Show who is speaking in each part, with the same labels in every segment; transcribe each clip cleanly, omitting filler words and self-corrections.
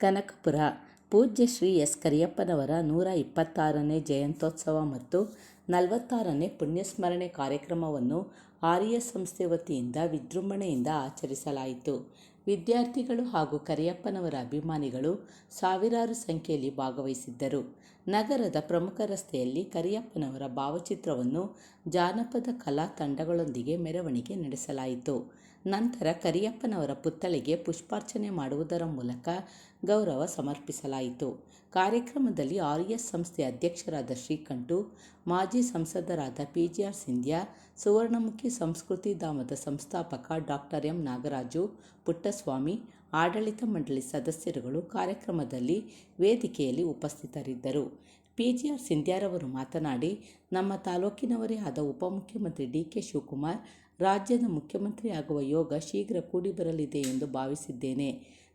Speaker 1: ಕನಕಪುರ ಪೂಜ್ಯ ಶ್ರೀ ಎಸ್ ಕರಿಯಪ್ಪನವರ 126ನೇ ಜಯಂತ್ಯೋತ್ಸವ ಮತ್ತು 46ನೇ ಪುಣ್ಯಸ್ಮರಣೆ ಕಾರ್ಯಕ್ರಮವನ್ನು ಆರ್ಎಸ್ ಸಂಸ್ಥೆ ವತಿಯಿಂದ ವಿಜೃಂಭಣೆಯಿಂದ ಆಚರಿಸಲಾಯಿತು. ವಿದ್ಯಾರ್ಥಿಗಳು ಹಾಗೂ ಕರಿಯಪ್ಪನವರ ಅಭಿಮಾನಿಗಳು ಸಾವಿರಾರು ಸಂಖ್ಯೆಯಲ್ಲಿ ಭಾಗವಹಿಸಿದ್ದರು. ನಗರದ ಪ್ರಮುಖ ರಸ್ತೆಯಲ್ಲಿ ಕರಿಯಪ್ಪನವರ ಭಾವಚಿತ್ರವನ್ನು ಜಾನಪದ ಕಲಾ ತಂಡಗಳೊಂದಿಗೆ ಮೆರವಣಿಗೆ ನಡೆಸಲಾಯಿತು. ನಂತರ ಕರಿಯಪ್ಪನವರ ಪುತ್ಥಳಿಗೆ ಪುಷ್ಪಾರ್ಚನೆ ಮಾಡುವುದರ ಮೂಲಕ ಗೌರವ ಸಮರ್ಪಿಸಲಾಯಿತು. ಕಾರ್ಯಕ್ರಮದಲ್ಲಿ ಆರ್ಎಸ್ ಸಂಸ್ಥೆ ಅಧ್ಯಕ್ಷರಾದ ಶ್ರೀಕಂಠು, ಮಾಜಿ ಸಂಸದರಾದ ಪಿಜಿಆರ್ ಸಿಂಧ್ಯಾ, ಸುವರ್ಣಮುಖಿ ಸಂಸ್ಕೃತಿ ಧಾಮದ ಸಂಸ್ಥಾಪಕ ಡಾಕ್ಟರ್ ಎಂ ನಾಗರಾಜು, ಪುಟ್ಟಸ್ವಾಮಿ, ಆಡಳಿತ ಮಂಡಳಿ ಸದಸ್ಯರುಗಳು ಕಾರ್ಯಕ್ರಮದಲ್ಲಿ ವೇದಿಕೆಯಲ್ಲಿ ಉಪಸ್ಥಿತರಿದ್ದರು. ಪಿಜಿಆರ್ ಸಿಂಧ್ಯಾರವರು ಮಾತನಾಡಿ, ನಮ್ಮ ತಾಲೂಕಿನವರೇ ಆದ ಉಪಮುಖ್ಯಮಂತ್ರಿ ಡಿ.ಕೆ. ಶಿವಕುಮಾರ್ ರಾಜ್ಯದ ಮುಖ್ಯಮಂತ್ರಿ ಆಗುವ ಯೋಗ ಶೀಘ್ರ ಕೂಡಿ ಬರಲಿದೆ ಎಂದು ಭಾವಿಸಿದ್ದೇನೆ.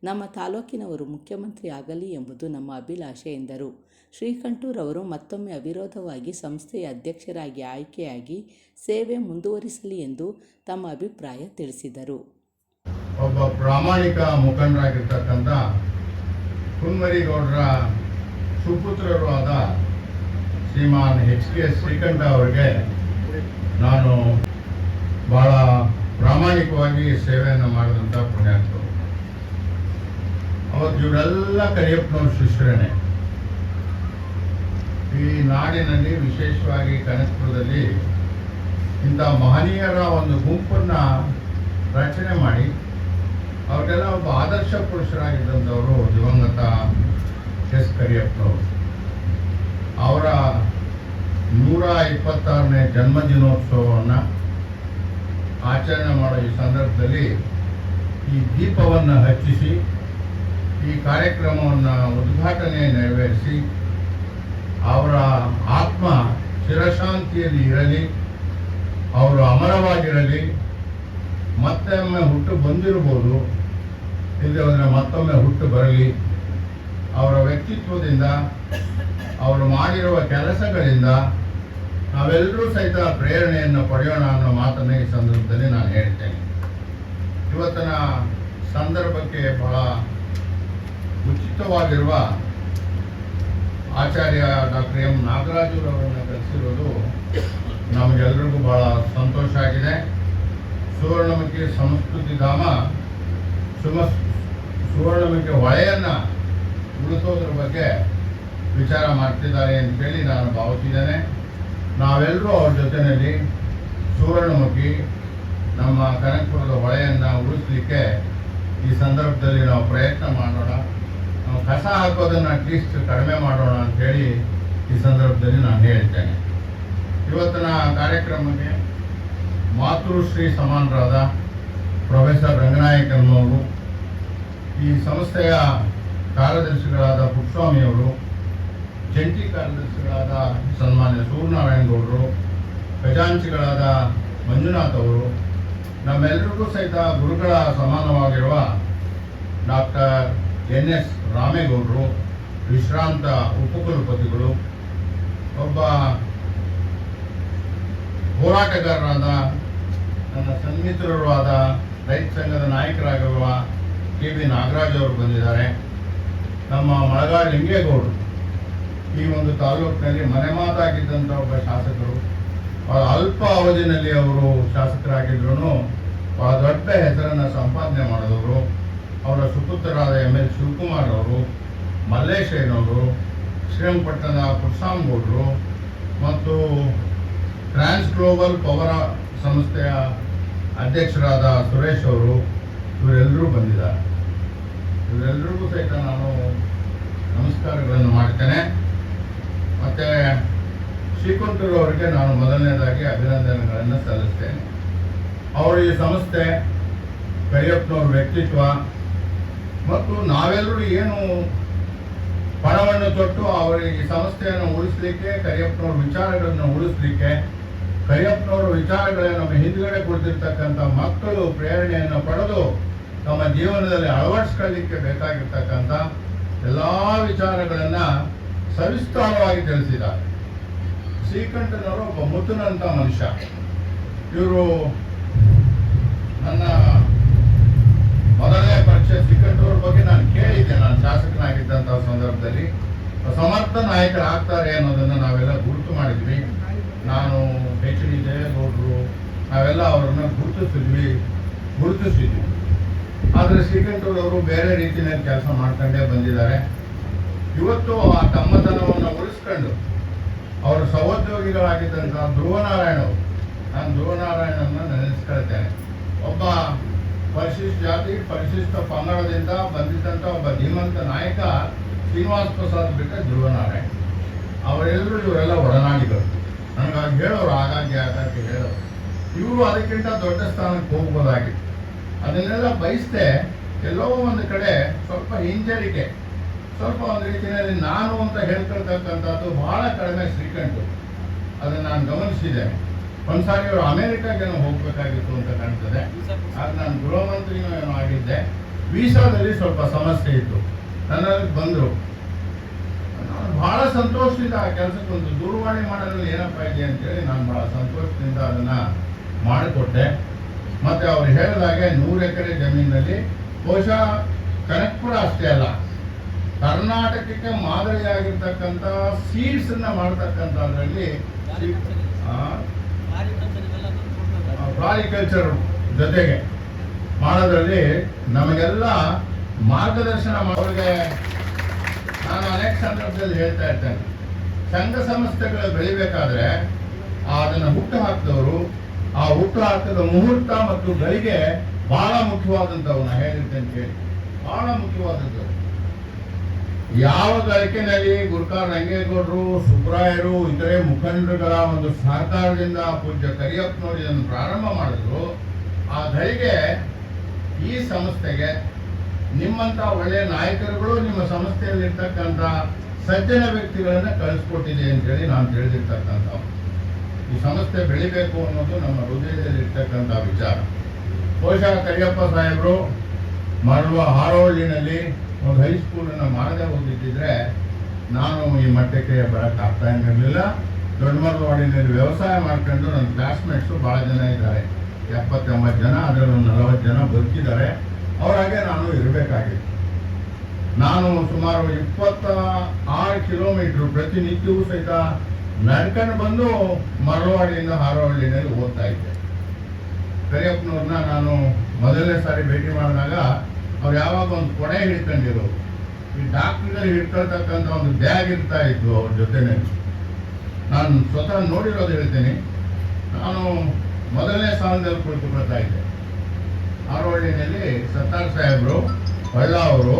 Speaker 1: ನಮ್ಮ ತಾಲೂಕಿನವರು ಮುಖ್ಯಮಂತ್ರಿ ಆಗಲಿ ಎಂಬುದು ನಮ್ಮ ಅಭಿಲಾಷೆ ಎಂದರು. ಶ್ರೀಕಂಠೂರವರು ಮತ್ತೊಮ್ಮೆ ಅವಿರೋಧವಾಗಿ ಸಂಸ್ಥೆಯ ಅಧ್ಯಕ್ಷರಾಗಿ ಆಯ್ಕೆಯಾಗಿ ಸೇವೆ ಮುಂದುವರಿಸಲಿ ಎಂದು ತಮ್ಮ ಅಭಿಪ್ರಾಯ ತಿಳಿಸಿದರು.
Speaker 2: ಒಬ್ಬ ಪ್ರಾಮಾಣಿಕ ಮುಖಂಡರಾಗಿರ್ತಕ್ಕಂಥ ಕುನ್ಮರಿಗೌಡರ ಸುಪುತ್ರರು ಆದ ಶ್ರೀಮಾನ್ ಎಚ್.ಕೆ. ಶ್ರೀಕಂಠ ಅವರಿಗೆ ನಾನು ಬಹಳ ಪ್ರಾಮಾಣಿಕವಾಗಿ ಸೇವೆಯನ್ನು ಮಾಡಿದಂಥ ಪುಣ್ಯಾತ್ಮರು. ಅವತ್ತು ಇವರೆಲ್ಲ ಕರಿಯಪ್ಪನವ್ರ ಶಿಷ್ಯರೇನೆ. ಈ ನಾಡಿನಲ್ಲಿ ವಿಶೇಷವಾಗಿ ಕನಕಪುರದಲ್ಲಿ ಇಂಥ ಮಹನೀಯರ ಒಂದು ಗುಂಪನ್ನು ರಚನೆ ಮಾಡಿ ಅವ್ರಿಗೆಲ್ಲ ಒಬ್ಬ ಆದರ್ಶ ಪುರುಷರಾಗಿದ್ದಂಥವರು ದಿವಂಗತ ಎಸ್ ಕರಿಯಪ್ಪನವರು. ಅವರ 126ನೇ ಜನ್ಮದಿನೋತ್ಸವವನ್ನು ಆಚರಣೆ ಮಾಡೋ ಈ ಸಂದರ್ಭದಲ್ಲಿ ಈ ದೀಪವನ್ನು ಹಚ್ಚಿಸಿ ಈ ಕಾರ್ಯಕ್ರಮವನ್ನು ಉದ್ಘಾಟನೆ ನೆರವೇರಿಸಿ ಅವರ ಆತ್ಮ ಚಿರಶಾಂತಿಯಲ್ಲಿ ಇರಲಿ, ಅವರು ಅಮರವಾಗಿರಲಿ, ಮತ್ತೊಮ್ಮೆ ಹುಟ್ಟು ಬಂದಿರಬಹುದು, ಇಲ್ಲದೆ ಮತ್ತೊಮ್ಮೆ ಹುಟ್ಟು ಬರಲಿ, ಅವರ ವ್ಯಕ್ತಿತ್ವದಿಂದ ಅವರು ಮಾಡಿರುವ ಕೆಲಸಗಳಿಂದ ನಾವೆಲ್ಲರೂ ಸಹಿತ ಪ್ರೇರಣೆಯನ್ನು ಪಡೆಯೋಣ ಅನ್ನೋ ಮಾತನ್ನು ಈ ಸಂದರ್ಭದಲ್ಲಿ ನಾನು ಹೇಳ್ತೇನೆ. ಇವತ್ತಿನ ಸಂದರ್ಭಕ್ಕೆ ಬಹಳ ಉಚಿತವಾಗಿರುವ ಆಚಾರ್ಯ ಡಾಕ್ಟರ್ ಎಂ ನಾಗರಾಜುರವರನ್ನು ಕರೆಸಿರೋದು ನಮಗೆಲ್ಲರಿಗೂ ಬಹಳ ಸಂತೋಷ ಆಗಿದೆ. ಸುವರ್ಣಮುಖಿ ಸಂಸ್ಕೃತಿ ಧಾಮ ಸುವರ್ಣಮುಖಿ ಹೊಳೆಯನ್ನು ಉಳಿಸೋದ್ರ ಬಗ್ಗೆ ವಿಚಾರ ಮಾಡ್ತಿದ್ದಾರೆ ಅಂತೇಳಿ ನಾನು ಭಾವಿಸಿದ್ದೇನೆ. ನಾವೆಲ್ಲರೂ ಅವ್ರ ಜೊತೆಯಲ್ಲಿ ಸುವರ್ಣಮುಖಿ ನಮ್ಮ ಕನಕಪುರದ ಹೊಳೆಯನ್ನು ಉಳಿಸಲಿಕ್ಕೆ ಈ ಸಂದರ್ಭದಲ್ಲಿ ನಾವು ಪ್ರಯತ್ನ ಮಾಡೋಣ. ನಾವು ಕಸ ಹಾಕೋದನ್ನು ಅಟ್ಲೀಸ್ಟ್ ಕಡಿಮೆ ಮಾಡೋಣ ಅಂಥೇಳಿ ಈ ಸಂದರ್ಭದಲ್ಲಿ ನಾನು ಹೇಳ್ತೇನೆ. ಇವತ್ತಿನ ಕಾರ್ಯಕ್ರಮಕ್ಕೆ ಮಾತೃಶ್ರೀ ಸಮಾನರಾದ ಪ್ರೊಫೆಸರ್ ರಂಗನಾಯಕನವರು, ಈ ಸಂಸ್ಥೆಯ ಕಾರ್ಯದರ್ಶಿಗಳಾದ ಪುಟ್ಟಸ್ವಾಮಿಯವರು, ಜಂಟಿ ಕಾರ್ಯದರ್ಶಿಗಳಾದ ಸನ್ಮಾನ್ಯ ಸೂರ್ಯನಾರಾಯಣಗೌಡರು, ಖಜಾಂಚಿಗಳಾದ ಮಂಜುನಾಥ್ ಅವರು, ನಮ್ಮೆಲ್ಲರಿಗೂ ಸಹಿತ ಗುರುಗಳ ಸಮಾನವಾಗಿರುವ ಡಾಕ್ಟರ್ ಎನ್.ಎಸ್. ರಾಮೇಗೌಡರು, ವಿಶ್ರಾಂತ ಉಪಕುಲಪತಿಗಳು, ಒಬ್ಬ ಹೋರಾಟಗಾರರಾದ ನನ್ನ ಸನ್ಮಿತ್ರರು ಆದ ರೈತ ಸಂಘದ ನಾಯಕರಾಗಿರುವ ಕೆ.ಬಿ. ನಾಗರಾಜ್ ಅವರು ಬಂದಿದ್ದಾರೆ. ನಮ್ಮ ಮಳಗಾಡ್ ಲಿಂಗೇಗೌಡರು, ಈ ಒಂದು ತಾಲೂಕಿನಲ್ಲಿ ಮನೆ ಮಾತಾಗಿದ್ದಂಥ ಒಬ್ಬ ಶಾಸಕರು, ಅಲ್ಪ ಅವಧಿನಲ್ಲಿ ಅವರು ಶಾಸಕರಾಗಿದ್ರು ಬಹಳ ದೊಡ್ಡ ಹೆಸರನ್ನು ಸಂಪಾದನೆ ಮಾಡಿದವರು. ಅವರ ಸುಪುತ್ರರಾದ ಎಂ.ಎಲ್. ಶಿವಕುಮಾರ್ ಅವರು, ಮಲ್ಲೇಶಯ್ಯನವರು, ಶ್ರೀರಂಗಪಟ್ಟಣದ ಪುಟ್ಟಸ್ವಾಮಿಗೌಡರು ಮತ್ತು ಟ್ರಾನ್ಸ್ ಗ್ಲೋಬಲ್ ಪವರ್ ಸಂಸ್ಥೆಯ ಅಧ್ಯಕ್ಷರಾದ ಸುರೇಶ್ ಅವರು, ಇವರೆಲ್ಲರೂ ಬಂದಿದ್ದಾರೆ. ಇವರೆಲ್ಲರಿಗೂ ಸಹಿತ ನಾನು ನಮಸ್ಕಾರಗಳನ್ನು ಮಾಡ್ತೇನೆ. ಮತ್ತು ಶ್ರೀಕಂಠೂರು ಅವರಿಗೆ ನಾನು ಮೊದಲನೇದಾಗಿ ಅಭಿನಂದನೆಗಳನ್ನು ಸಲ್ಲಿಸ್ತೇನೆ. ಅವರು ಈ ಸಂಸ್ಥೆ, ಕರಿಯಪ್ಪನವ್ರ ವ್ಯಕ್ತಿತ್ವ ಮತ್ತು ನಾವೆಲ್ಲರೂ ಏನು ಪಣವನ್ನು ತೊಟ್ಟು ಅವರಿಗೆ ಈ ಸಂಸ್ಥೆಯನ್ನು ಉಳಿಸಲಿಕ್ಕೆ, ಕರಿಯಪ್ಪನವ್ರ ವಿಚಾರಗಳನ್ನು ಉಳಿಸಲಿಕ್ಕೆ, ಕರಿಯಪ್ಪನವ್ರ ವಿಚಾರಗಳನ್ನು ನಮ್ಮ ಹಿಂದುಗಡೆ ಕೊಡ್ತಿರ್ತಕ್ಕಂಥ ಮಕ್ಕಳು ಪ್ರೇರಣೆಯನ್ನು ಪಡೆದು ನಮ್ಮ ಜೀವನದಲ್ಲಿ ಅಳವಡಿಸ್ಕೊಳ್ಳಿಕ್ಕೆ ಬೇಕಾಗಿರ್ತಕ್ಕಂಥ ಎಲ್ಲ ವಿಚಾರಗಳನ್ನು ಸವಿಸ್ತಾರವಾಗಿ ತಿಳಿಸಿದ್ದಾರೆ. ಶ್ರೀಕಂಠನವರು ಒಬ್ಬ ಮುತ್ತುನಂಥ ಮನುಷ್ಯ. ಇವರು ನನ್ನ ಮೊದಲನೇ ಪರಿಚಯ ಶ್ರೀಕಂಠವ್ರ ಬಗ್ಗೆ ನಾನು ಕೇಳಿದ್ದೆ. ನಾನು ಶಾಸಕನ ಸಮರ್ಥ ನಾಯಕರಾಗ್ತಾರೆ ಅನ್ನೋದನ್ನು ನಾವೆಲ್ಲ ಗುರುತು ಮಾಡಿದ್ವಿ. ನಾನು ಎಚ್ ಡಿ ದೇವೇಗೌಡರು ನಾವೆಲ್ಲ ಅವರನ್ನು ಗುರುತಿಸಿದ್ವಿ. ಆದರೆ ಶ್ರೀಕಂಠರವರು ಬೇರೆ ರೀತಿಯಲ್ಲಿ ಕೆಲಸ ಮಾಡ್ಕೊಂಡೇ ಬಂದಿದ್ದಾರೆ. ಇವತ್ತು ಆ ತಮ್ಮತನವನ್ನು ಉಳಿಸ್ಕೊಂಡು ಅವರ ಸಹೋದ್ಯೋಗಿಗಳಾಗಿದ್ದಂಥ ಧ್ರುವನಾರಾಯಣ ಅವರು, ನಾನು ಧ್ರುವನಾರಾಯಣನ ನೆನೆಸ್ಕೊಳ್ತೇನೆ. ಒಬ್ಬ ಪರಿಶಿಷ್ಟ ಜಾತಿ ಪರಿಶಿಷ್ಟ ಪಂಗಡದಿಂದ ಬಂದಿದ್ದಂಥ ಒಬ್ಬ ಧೀಮಂತ ನಾಯಕ ಶ್ರೀನಿವಾಸ ಪ್ರಸಾದ್ ಬಿಟ್ಟ ಧ್ರುವನಾರಾಯಣ. ಅವರೆಲ್ಲರೂ ಇವರೆಲ್ಲ ಒಡನಾಡಿಗಳು. ನನಗಾಗಿ ಹೇಳೋರು, ಆಗಾಗ್ಗೆ ಹೇಳೋರು. ಇವರು ಅದಕ್ಕಿಂತ ದೊಡ್ಡ ಸ್ಥಾನಕ್ಕೆ ಹೋಗ್ಬೋದಾಗಿತ್ತು. ಅದನ್ನೆಲ್ಲ ಬಯಸದೆ ಎಲ್ಲೋ ಒಂದು ಕಡೆ ಸ್ವಲ್ಪ ಹಿಂಜರಿಕೆ, ಸ್ವಲ್ಪ ಒಂದು ರೀತಿಯಲ್ಲಿ ನಾನು ಅಂತ ಹೇಳ್ಕೊಳ್ತಕ್ಕಂಥದ್ದು ಬಹಳ ಕಡಿಮೆ ಶ್ರೀಕಂಠರು. ಅದನ್ನು ನಾನು ಗಮನಿಸಿದ್ದೇನೆ. ಒಂದ್ಸಾರಿ ಅವರು ಅಮೆರಿಕಾಗೇನೋ ಹೋಗ್ಬೇಕಾಗಿತ್ತು ಅಂತ ಕಾಣ್ತದೆ. ಆಗ ನಾನು ಗೃಹ ಮಂತ್ರಿನೂ ಏನೋ ಆಗಿದ್ದೆ. ವೀಸಾದಲ್ಲಿ ಸ್ವಲ್ಪ ಸಮಸ್ಯೆ ಇತ್ತು. ನನ್ನಲ್ಲಿ ಬಂದರು. ನಾನು ಬಹಳ ಸಂತೋಷದಿಂದ ಆ ಕೆಲಸಕ್ಕೆ ಒಂದು ದೂರವಾಣಿ ಮಾಡಲು ಏನಪ್ಪ ಇದೆ ಅಂತೇಳಿ ನಾನು ಬಹಳ ಸಂತೋಷದಿಂದ ಅದನ್ನು ಮಾಡಿಕೊಟ್ಟೆ. ಮತ್ತು ಅವ್ರು ಹೇಳಿದಾಗೆ 100 ಎಕರೆ ಜಮೀನಲ್ಲಿ ಬಹುಶಃ ಕನಕಪುರ ಅಷ್ಟೇ ಅಲ್ಲ, ಕರ್ನಾಟಕಕ್ಕೆ ಮಾದರಿಯಾಗಿರ್ತಕ್ಕಂಥ ಸೀಡ್ಸನ್ನು ಮಾಡ್ತಕ್ಕಂಥದ್ರಲ್ಲಿ ಫ್ಲಾರಿಕಲ್ಚರ್ ಜೊತೆಗೆ ಮಾಡೋದ್ರಲ್ಲಿ ನಮಗೆಲ್ಲ ಮಾರ್ಗದರ್ಶನ ಮಾಡೋರಿಗೆ ನಾನು ಅನೇಕ ಸಂದರ್ಭದಲ್ಲಿ ಹೇಳ್ತಾ ಇರ್ತೇನೆ. ಸಂಘ ಸಂಸ್ಥೆಗಳು ಬೆಳಿಬೇಕಾದ್ರೆ ಅದನ್ನು ಹುಟ್ಟು ಹಾಕಿದವರು, ಆ ಹುಟ್ಟು ಹಾಕಿದ ಮುಹೂರ್ತ ಮತ್ತು ಗಳಿಗೆ ಬಹಳ ಮುಖ್ಯವಾದಂಥವು. ನಾ ಹೇಳಿರ್ತೇನೆ ಕೇಳಿ, ಬಹಳ ಮುಖ್ಯವಾದದ್ದು. ಯಾವ ಗಳಿಕೆನಲ್ಲಿ ಗುರುಕಾರ ರಂಗೇಗೌಡರು, ಸುಬ್ರಾಯರು, ಇತರೆ ಮುಖಂಡರುಗಳ ಒಂದು ಸಹಕಾರದಿಂದ ಪೂಜ್ಯ ಕರಿಯಪ್ಪನವರು ಇದನ್ನು ಪ್ರಾರಂಭ ಮಾಡಿದ್ರು, ಆ ಗಳಿಗೆ ಈ ಸಂಸ್ಥೆಗೆ ನಿಮ್ಮಂಥ ಒಳ್ಳೆಯ ನಾಯಕರುಗಳು ನಿಮ್ಮ ಸಂಸ್ಥೆಯಲ್ಲಿರ್ತಕ್ಕಂಥ ಸಜ್ಜನ ವ್ಯಕ್ತಿಗಳನ್ನು ಕಳಿಸ್ಕೊಟ್ಟಿದೆ ಅಂತೇಳಿ ನಾನು ತಿಳಿದಿರ್ತಕ್ಕಂಥ. ಈ ಸಂಸ್ಥೆ ಬೆಳಿಬೇಕು ಅನ್ನೋದು ನಮ್ಮ ಹೃದಯದಲ್ಲಿರ್ತಕ್ಕಂಥ ವಿಚಾರ. ಬಹುಶಃ ಕರಿಯಪ್ಪ ಸಾಹೇಬರು ಮಾಡುವ ಹಾರೋಹಳ್ಳಿನಲ್ಲಿ ಒಂದು ಹೈಸ್ಕೂಲನ್ನು ಮಾಡದೆ ಹೋಗಿದ್ದಿದ್ರೆ ನಾನು ಈ ಮಟ್ಟಕ್ಕೆ ಬರೋಕ್ಕಾಗ್ತಾ ಇರಲಿಲ್ಲ. ದೊಡ್ಡಮರವಾಡಿನಲ್ಲಿ ವ್ಯವಸಾಯ ಮಾಡ್ಕೊಂಡು ನನ್ನ ಕ್ಲಾಸ್ಮೇಟ್ಸು ಭಾಳ ಜನ ಇದ್ದಾರೆ, 70-80 ಜನ, ಅದರಲ್ಲಿ 40 ಜನ ಬದುಕಿದ್ದಾರೆ. ಅವರಾಗೆ ನಾನು ಇರಬೇಕಾಗಿತ್ತು. ನಾನು ಸುಮಾರು 26 ಕಿಲೋಮೀಟ್ರು ಪ್ರತಿನಿತ್ಯವೂ ಸಹಿತ ನಡ್ಕೊಂಡು ಬಂದು ಮರಳವಾಡಿಯಿಂದ ಹಾರೋಹಳ್ಳಿನಲ್ಲಿ ಓದ್ತಾ ಇದ್ದೆ. ಕರಿಯಪ್ಪನವ್ರನ್ನ ನಾನು ಮೊದಲನೇ ಸಾರಿ ಭೇಟಿ ಮಾಡಿದಾಗ ಅವ್ರು ಯಾವಾಗ ಒಂದು ಕೊಡೆ ಹಿಡ್ಕೊಂಡಿರೋರು, ಈ ಡಾಕ್ಟ್ರಲ್ಲಿ ಹಿಡ್ಕೊಳ್ತಕ್ಕಂಥ ಒಂದು ಬ್ಯಾಗ್ ಇರ್ತಾ ಇತ್ತು ಅವ್ರ ಜೊತೆನೇ. ನಾನು ಸ್ವತಃ ನೋಡಿರೋದು ಹೇಳ್ತೀನಿ. ನಾನು ಮೊದಲನೇ ಸ್ಥಾನದಲ್ಲಿ ಕುಳಿತುಕೊಳ್ತಾ ಇದ್ದೆ. ಹಾರೋಹಳ್ಳಿನಲ್ಲಿ ಸತ್ತಾರ್ ಸಾಹೇಬರು, ಹೊಳ್ಳ ಅವರು,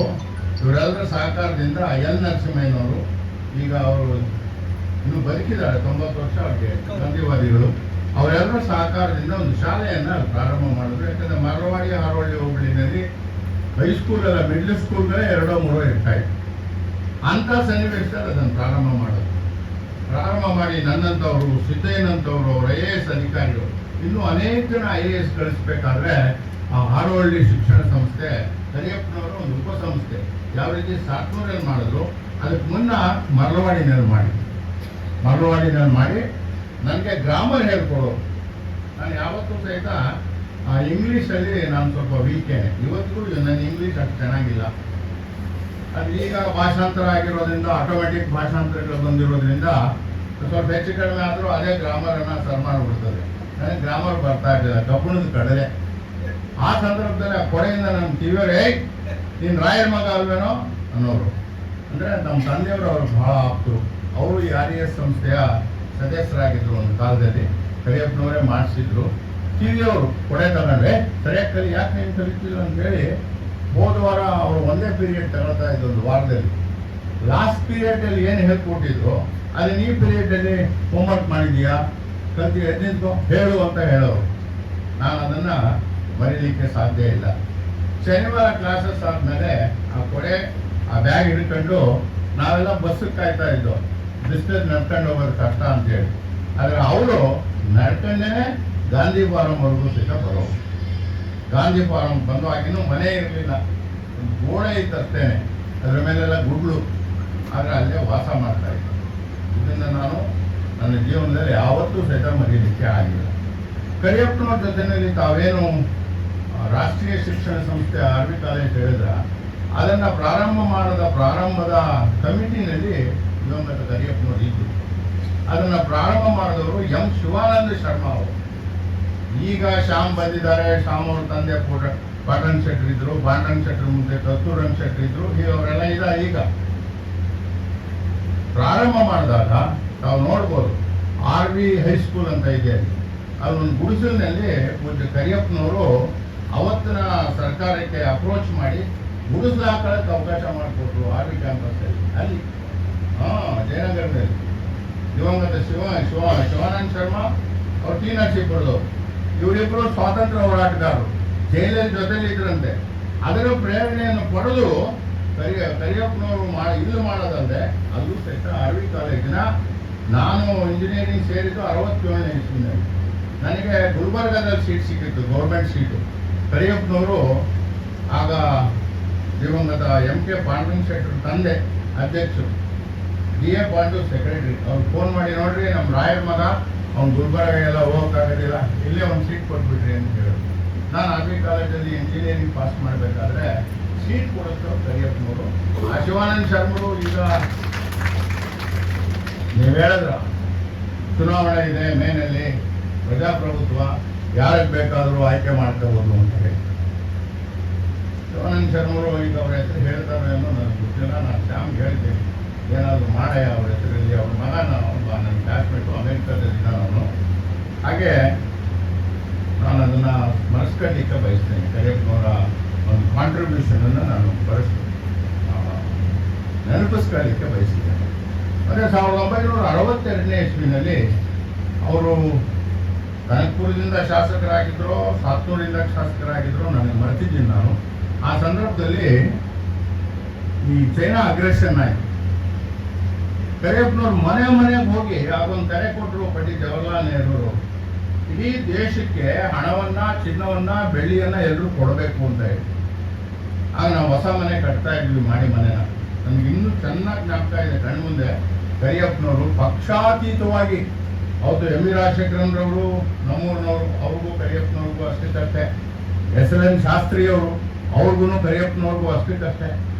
Speaker 2: ಇವರೆಲ್ಲರ ಸಹಕಾರದಿಂದ ಎಲ್ ನರಸಿಂಹಯ್ಯನವರು, ಈಗ ಅವರು ಇನ್ನು ಬದುಕಿದ್ದಾರೆ, 90 ವರ್ಷ ಅವ್ರಿಗೆ, ಗಾಂಧಿವಾದಿಗಳು, ಅವರೆಲ್ಲರ ಸಹಕಾರದಿಂದ ಒಂದು ಶಾಲೆಯನ್ನು ಪ್ರಾರಂಭ ಮಾಡಿದ್ರು. ಯಾಕಂದರೆ ಮರವಾಡಿ ಹಾರೋಹಳ್ಳಿ ಹೋಬಳಿನಲ್ಲಿ ಹೈಸ್ಕೂಲೆಲ್ಲ ಮಿಡ್ಲ್ ಸ್ಕೂಲ್ಗಳೇ 2-3 ಇರ್ತಾಯಿತ್ತು. ಅಂಥ ಸನ್ನಿವೇಶದಲ್ಲಿ ಅದನ್ನು ಪ್ರಾರಂಭ ಮಾಡಿ ನನ್ನಂಥವರು, ಸಿದ್ದಯ್ಯನಂಥವ್ರು, ಅವರು IAS ಅಧಿಕಾರಿಗಳು, ಇನ್ನೂ ಅನೇಕ ಜನ IAS ಕಳಿಸ್ಬೇಕಾದ್ರೆ ಆ ಹಾರೋಹಳ್ಳಿ ಶಿಕ್ಷಣ ಸಂಸ್ಥೆ, ಕರಿಯಪ್ಪನವರು ಒಂದು ಉಪಸಂಸ್ಥೆ ಯಾವ ರೀತಿ ಸಾತ್ನೂರಲ್ಲಿ ಮಾಡಿದ್ರು, ಅದಕ್ಕೆ ಮುನ್ನ ಮರಳವಾಡಿನಲ್ಲಿ ಮಾಡಿ ನನಗೆ ಗ್ರಾಮರ್ ಹೇಳ್ಕೊಡೋರು. ನಾನು ಯಾವತ್ತೂ ಸಹಿತ ಇಂಗ್ಲೀಷಲ್ಲಿ ನಾನು ಸ್ವಲ್ಪ ವೀಕೇನೆ. ಇವತ್ತಿಗೂ ನನ್ನ ಇಂಗ್ಲೀಷ್ ಅಷ್ಟು ಚೆನ್ನಾಗಿಲ್ಲ. ಅದು ಈಗ ಭಾಷಾಂತರ ಆಗಿರೋದ್ರಿಂದ, ಆಟೋಮೆಟಿಕ್ ಭಾಷಾಂತರಗಳು ಬಂದಿರೋದ್ರಿಂದ ಸ್ವಲ್ಪ ಹೆಚ್ಚು ಕಡಿಮೆ ಆದರೂ ಅದೇ ಗ್ರಾಮರನ್ನು ಸರ್ ಮಾಡಿಬಿಡ್ತದೆ. ನನಗೆ ಗ್ರಾಮರ್ ಬರ್ತಾ ಇರಲಿಲ್ಲ, ಕಬ್ಬಣದ ಕಡಲೆ. ಆ ಸಂದರ್ಭದಲ್ಲಿ ಆ ಕೊಡೆಯಿಂದ ನಮ್ಮ ಕಿವಿಯವರು, ನೀನು ರಾಯರ ಮಗ ಅಲ್ವೇನೋ ಅನ್ನೋರು. ಅಂದರೆ ನಮ್ಮ ತಂದೆಯವರು ಅವರು ಬಹಳ ಆಪ್ತರು. ಅವರು ಈ RES ಸಂಸ್ಥೆಯ ಸದಸ್ಯರಾಗಿದ್ದರು. ಒಂದು ಕಾಲದಲ್ಲಿ ಕರಿಯಪ್ಪನವರೇ ಮಾಡಿಸಿದ್ರು. ಕಿವಿಯವರು ಕೊಡೆ ತಗೊಂಡ್ರೆ ಸರಿಯಾಗಿ ಕಲಿ, ಯಾಕೆ ನೀನು ಕಲಿತಿಲ್ಲ ಅಂತೇಳಿ ಹೋದ ವಾರ ಅವರು ಒಂದೇ ಪೀರಿಯಡ್ ತಗೊಳ್ತಾ ಇದ್ದು, ಒಂದು ವಾರದಲ್ಲಿ. ಲಾಸ್ಟ್ ಪೀರಿಯಡಲ್ಲಿ ಏನು ಹೇಳ್ಕೊಟ್ಟಿದ್ರು ಅದನ್ನ ಈ ಪೀರಿಯಡಲ್ಲಿ ಹೋಮ್ವರ್ಕ್ ಮಾಡಿದೀಯಾ, ಕಲ್ತಿ ಎದ್ದಿದ್ದು ಹೇಳು ಅಂತ ಹೇಳೋರು. ನಾನು ಅದನ್ನು ಬರೀಲಿಕ್ಕೆ ಸಾಧ್ಯ ಇಲ್ಲ. ಶನಿವಾರ ಕ್ಲಾಸಸ್ ಆದಮೇಲೆ ಆ ಕೊಡೆ, ಆ ಬ್ಯಾಗ್ ಹಿಡ್ಕೊಂಡು ನಾವೆಲ್ಲ ಬಸ್ಸಿಗೆ ಕಾಯ್ತಾ ಇದ್ದೋ, ಬಿಸಿಲಲ್ಲಿ ನಡ್ಕೊಂಡು ಹೋಗೋದು ಕಷ್ಟ ಅಂತೇಳಿ. ಆದರೆ ಅವರು ನಡ್ಕೊಂಡೇ ಗಾಂಧಿ ಫಾರಮ್ವರೆಗೂ ಸಹಿತ ಬರೋರು. ಗಾಂಧಿ ಫಾರಮ್ ಬಂದುವಾಗಿನೂ ಮನೆ ಇರಲಿಲ್ಲ, ಒಂದು ಗೋಡೆ ಇತ್ತು ಅಷ್ಟೇನೆ, ಅದರ ಮೇಲೆಲ್ಲ ಗುಡ್ಲು. ಆದರೆ ಅಲ್ಲೇ ವಾಸ ಮಾಡ್ತಾ ಇದ್ದೆ. ಇದನ್ನು ನಾನು ನನ್ನ ಜೀವನದಲ್ಲಿ ಯಾವತ್ತೂ ಸಹಿತ ಮರೀಲಿಕ್ಕೆ ಆಗಿಲ್ಲ. ಕರಿಯಪ್ಪನವ್ರ ಜೊತೆಯಲ್ಲಿ ತಾವೇನು ರಾಷ್ಟ್ರೀಯ ಶಿಕ್ಷಣ ಸಂಸ್ಥೆ RV ಕಾಲೇಜ್ ಹೇಳಿದ್ರೆ, ಅದನ್ನು ಪ್ರಾರಂಭದ ಕಮಿಟಿನಲ್ಲಿ ದಿವಂಗತ ಕರಿಯಪ್ಪನವರು ಇದ್ದು. ಅದನ್ನು ಪ್ರಾರಂಭ ಮಾಡಿದವರು ಎಂ ಶಿವಾನಂದ ಶರ್ಮಾ ಅವರು. ಈಗ ಶ್ಯಾಮ್ ಬಂದಿದ್ದಾರೆ. ಶ್ಯಾಮ್ ಅವ್ರ ತಂದೆ ಪಾಟನ್ ಶೆಟ್ರ್ ಇದ್ರು, ಪಾಟನ್ ಶೆಟ್ರ್ ಮುಂದೆ ಕಸ್ತೂರನ್ ಶೆಟ್ರ್ ಇದ್ರು, ಅವರೆಲ್ಲ ಇದ್ದಾರೆ. ಈಗ ಪ್ರಾರಂಭ ಮಾಡಿದಾಗ ತಾವು ನೋಡ್ಬೋದು, RV ಹೈಸ್ಕೂಲ್ ಅಂತ ಇದೆ. ಅದೊಂದು ಗುಡಿಸಲಿನಲ್ಲಿ ಪೂಜ್ಯ ಕರಿಯಪ್ಪನವರು ಅವತ್ತಿನ ಸರ್ಕಾರಕ್ಕೆ ಅಪ್ರೋಚ್ ಮಾಡಿ ಗುಡಿಸಲು ಹಾಕೊಳ್ಳೋಕ್ಕೆ ಅವಕಾಶ ಮಾಡಿಕೊಟ್ರು. RV ಕ್ಯಾಂಪಸ್ಸಲ್ಲಿ, ಅಲ್ಲಿ ಜಯನಗರದಲ್ಲಿ ದಿವಂಗತ ಶಿವಾನಂದ ಶರ್ಮಾ ಅವ್ರು ಟಿ ನರಸೀಪುರ ಬರೆದವರು. ಇವರಿಬ್ಬರು ಸ್ವಾತಂತ್ರ್ಯ ಹೋರಾಟಗಾರರು, ಜೈಲಲ್ಲಿ ಜೊತೆಲಿ ಇದ್ರಂತೆ. ಅದರ ಪ್ರೇರಣೆಯನ್ನು ಪಡೆದು ಕರಿಯಪ್ಪನವರು ಇಲ್ಲಿ ಮಾಡೋದಲ್ಲದೆ ಅಲ್ಲೂ ಸಹಿತ RV ಕಾಲೇಜಿನ ನಾನು ಇಂಜಿನಿಯರಿಂಗ್ ಸೇರಿದ್ದು 67ನೇ ಇಸ್ವಿನಲ್ಲಿ. ನನಗೆ ಗುಲ್ಬರ್ಗಾದಲ್ಲಿ ಸೀಟ್ ಸಿಕ್ಕಿತ್ತು, ಗೌರ್ಮೆಂಟ್ ಸೀಟು. ಕರಿಯಪ್ಪನವರು ಆಗ ದಿವಂಗತ MK ಪಾಂಡುರಂಗ ಶೆಟ್ಟರ್ ತಂದೆ ಅಧ್ಯಕ್ಷರು, DA ಪಾಂಡು ಸೆಕ್ರೆಟರಿ. ಅವ್ರು ಫೋನ್ ಮಾಡಿ, ನೋಡ್ರಿ ನಮ್ಮ ರಾಯರ ಮಗ ಅವ್ನು ಗುಲ್ಬರ್ಗ ಎಲ್ಲ ಹೋಗೋಕ್ಕಾಗೋದಿಲ್ಲ, ಇಲ್ಲೇ ಒಂದು ಸೀಟ್ ಕೊಟ್ಬಿಟ್ರಿ ಅಂತ ಹೇಳೋದು. ನಾನು RV ಕಾಲೇಜಲ್ಲಿ ಇಂಜಿನಿಯರಿಂಗ್ ಪಾಸ್ ಮಾಡಬೇಕಾದ್ರೆ ಸೀಟ್ ಕೊಡಿಸ್ತಾರೆ ಕರಿಯಪ್ಪನವರು. ಶಿವಾನಂದ ಶರ್ಮರು ಈಗ ನೀವು ಹೇಳಿದ್ರ ಚುನಾವಣೆ ಇದೆ ಮೇನಲ್ಲಿ, ಪ್ರಜಾಪ್ರಭುತ್ವ, ಯಾರಿಗೆ ಬೇಕಾದರೂ ಆಯ್ಕೆ ಮಾಡ್ಕೋಬೋದು ಅಂತ ಹೇಳಿ ಶಿವಾನಂದ ಶರ್ಮರು ಈಗ ಅವ್ರ ಹೆಸರು ಹೇಳ್ತಾರೆ ಅನ್ನೋ ನನಗೆ ಗೊತ್ತಿಲ್ಲ. ನಾನು ಶ್ಯಾಮ್ಗೆ ಹೇಳ್ತೀನಿ, ಏನಾದರೂ ಮಾಡಯ್ಯ ಅವ್ರ ಹೆಸರಲ್ಲಿ. ಅವ್ರ ಮಗ ನನ್ನ ಕ್ಲಾಸ್ಮೇಟು, ಅಮೆರಿಕದಲ್ಲಿ ನಾನು. ಹಾಗೆ ನಾನು ಅದನ್ನು ಸ್ಮರಿಸ್ಕೊಳ್ಳಿಕ್ಕೆ ಬಯಸ್ತೇನೆ. ಕರಿಯಪ್ಪನವರ ಒಂದು ಕಾಂಟ್ರಿಬ್ಯೂಷನನ್ನು ನಾನು ನೆನಪಿಸ್ಕೊಳ್ಳಿಕ್ಕೆ ಬಯಸಿದ್ದೇನೆ. ಮತ್ತು 1962ನೇ ಇಸ್ವಿನಲ್ಲಿ ಅವರು ಕನಕಪುರದಿಂದ ಶಾಸಕರಾಗಿದ್ದರು, ಸಾತ್ನೂರಿಂದ ಶಾಸಕರಾಗಿದ್ದರು, ನನಗೆ ಮರೆತಿದ್ದೀನಿ ನಾನು. ಆ ಸಂದರ್ಭದಲ್ಲಿ ಈ ಚೈನಾ ಅಗ್ರೆಷನ್ ಆಯಿತು. ಕರಿಯಪ್ಪನವ್ರು ಮನೆಗೆ ಹೋಗಿ ಅದೊಂದು ಕರೆ ಕೊಟ್ಟರು, ಪಂಡಿತ್ ಜವಾಹರ್ಲಾಲ್ ನೆಹರು. ಇಡೀ ದೇಶಕ್ಕೆ ಹಣವನ್ನ, ಚಿನ್ನವನ್ನ, ಬೆಳ್ಳಿಯನ್ನ ಎಲ್ಲರೂ ಕೊಡಬೇಕು ಅಂತ ಹೇಳಿ. ಆಗ ನಾವು ಹೊಸ ಮನೆ ಕಟ್ತಾ ಇದ್ವಿ, ಮಾಡಿ ಮನೆನ. ನನಗೆ ಇನ್ನೂ ಚೆನ್ನಾಗಿ ಜ್ಞಾಪಕ ಇದೆ ಕಣ್ಮುಂದೆ. ಕರಿಯಪ್ಪನವರು ಪಕ್ಷಾತೀತವಾಗಿ, ಹೌದು ಎಂ ವಿ ರಾಜಶೇಖರನ್ರವರು ನಮ್ಮೂರಿನವರು, ಅವ್ರಿಗೂ ಕರಿಯಪ್ಪನವ್ರಿಗೂ ಅಷ್ಟಕ್ಕಷ್ಟೇ. SLN ಶಾಸ್ತ್ರಿಯವರು, ಅವ್ರಿಗೂ ಕರಿಯಪ್ಪನವ್ರಿಗೂ ಅಷ್ಟಕ್ಕಷ್ಟೇ.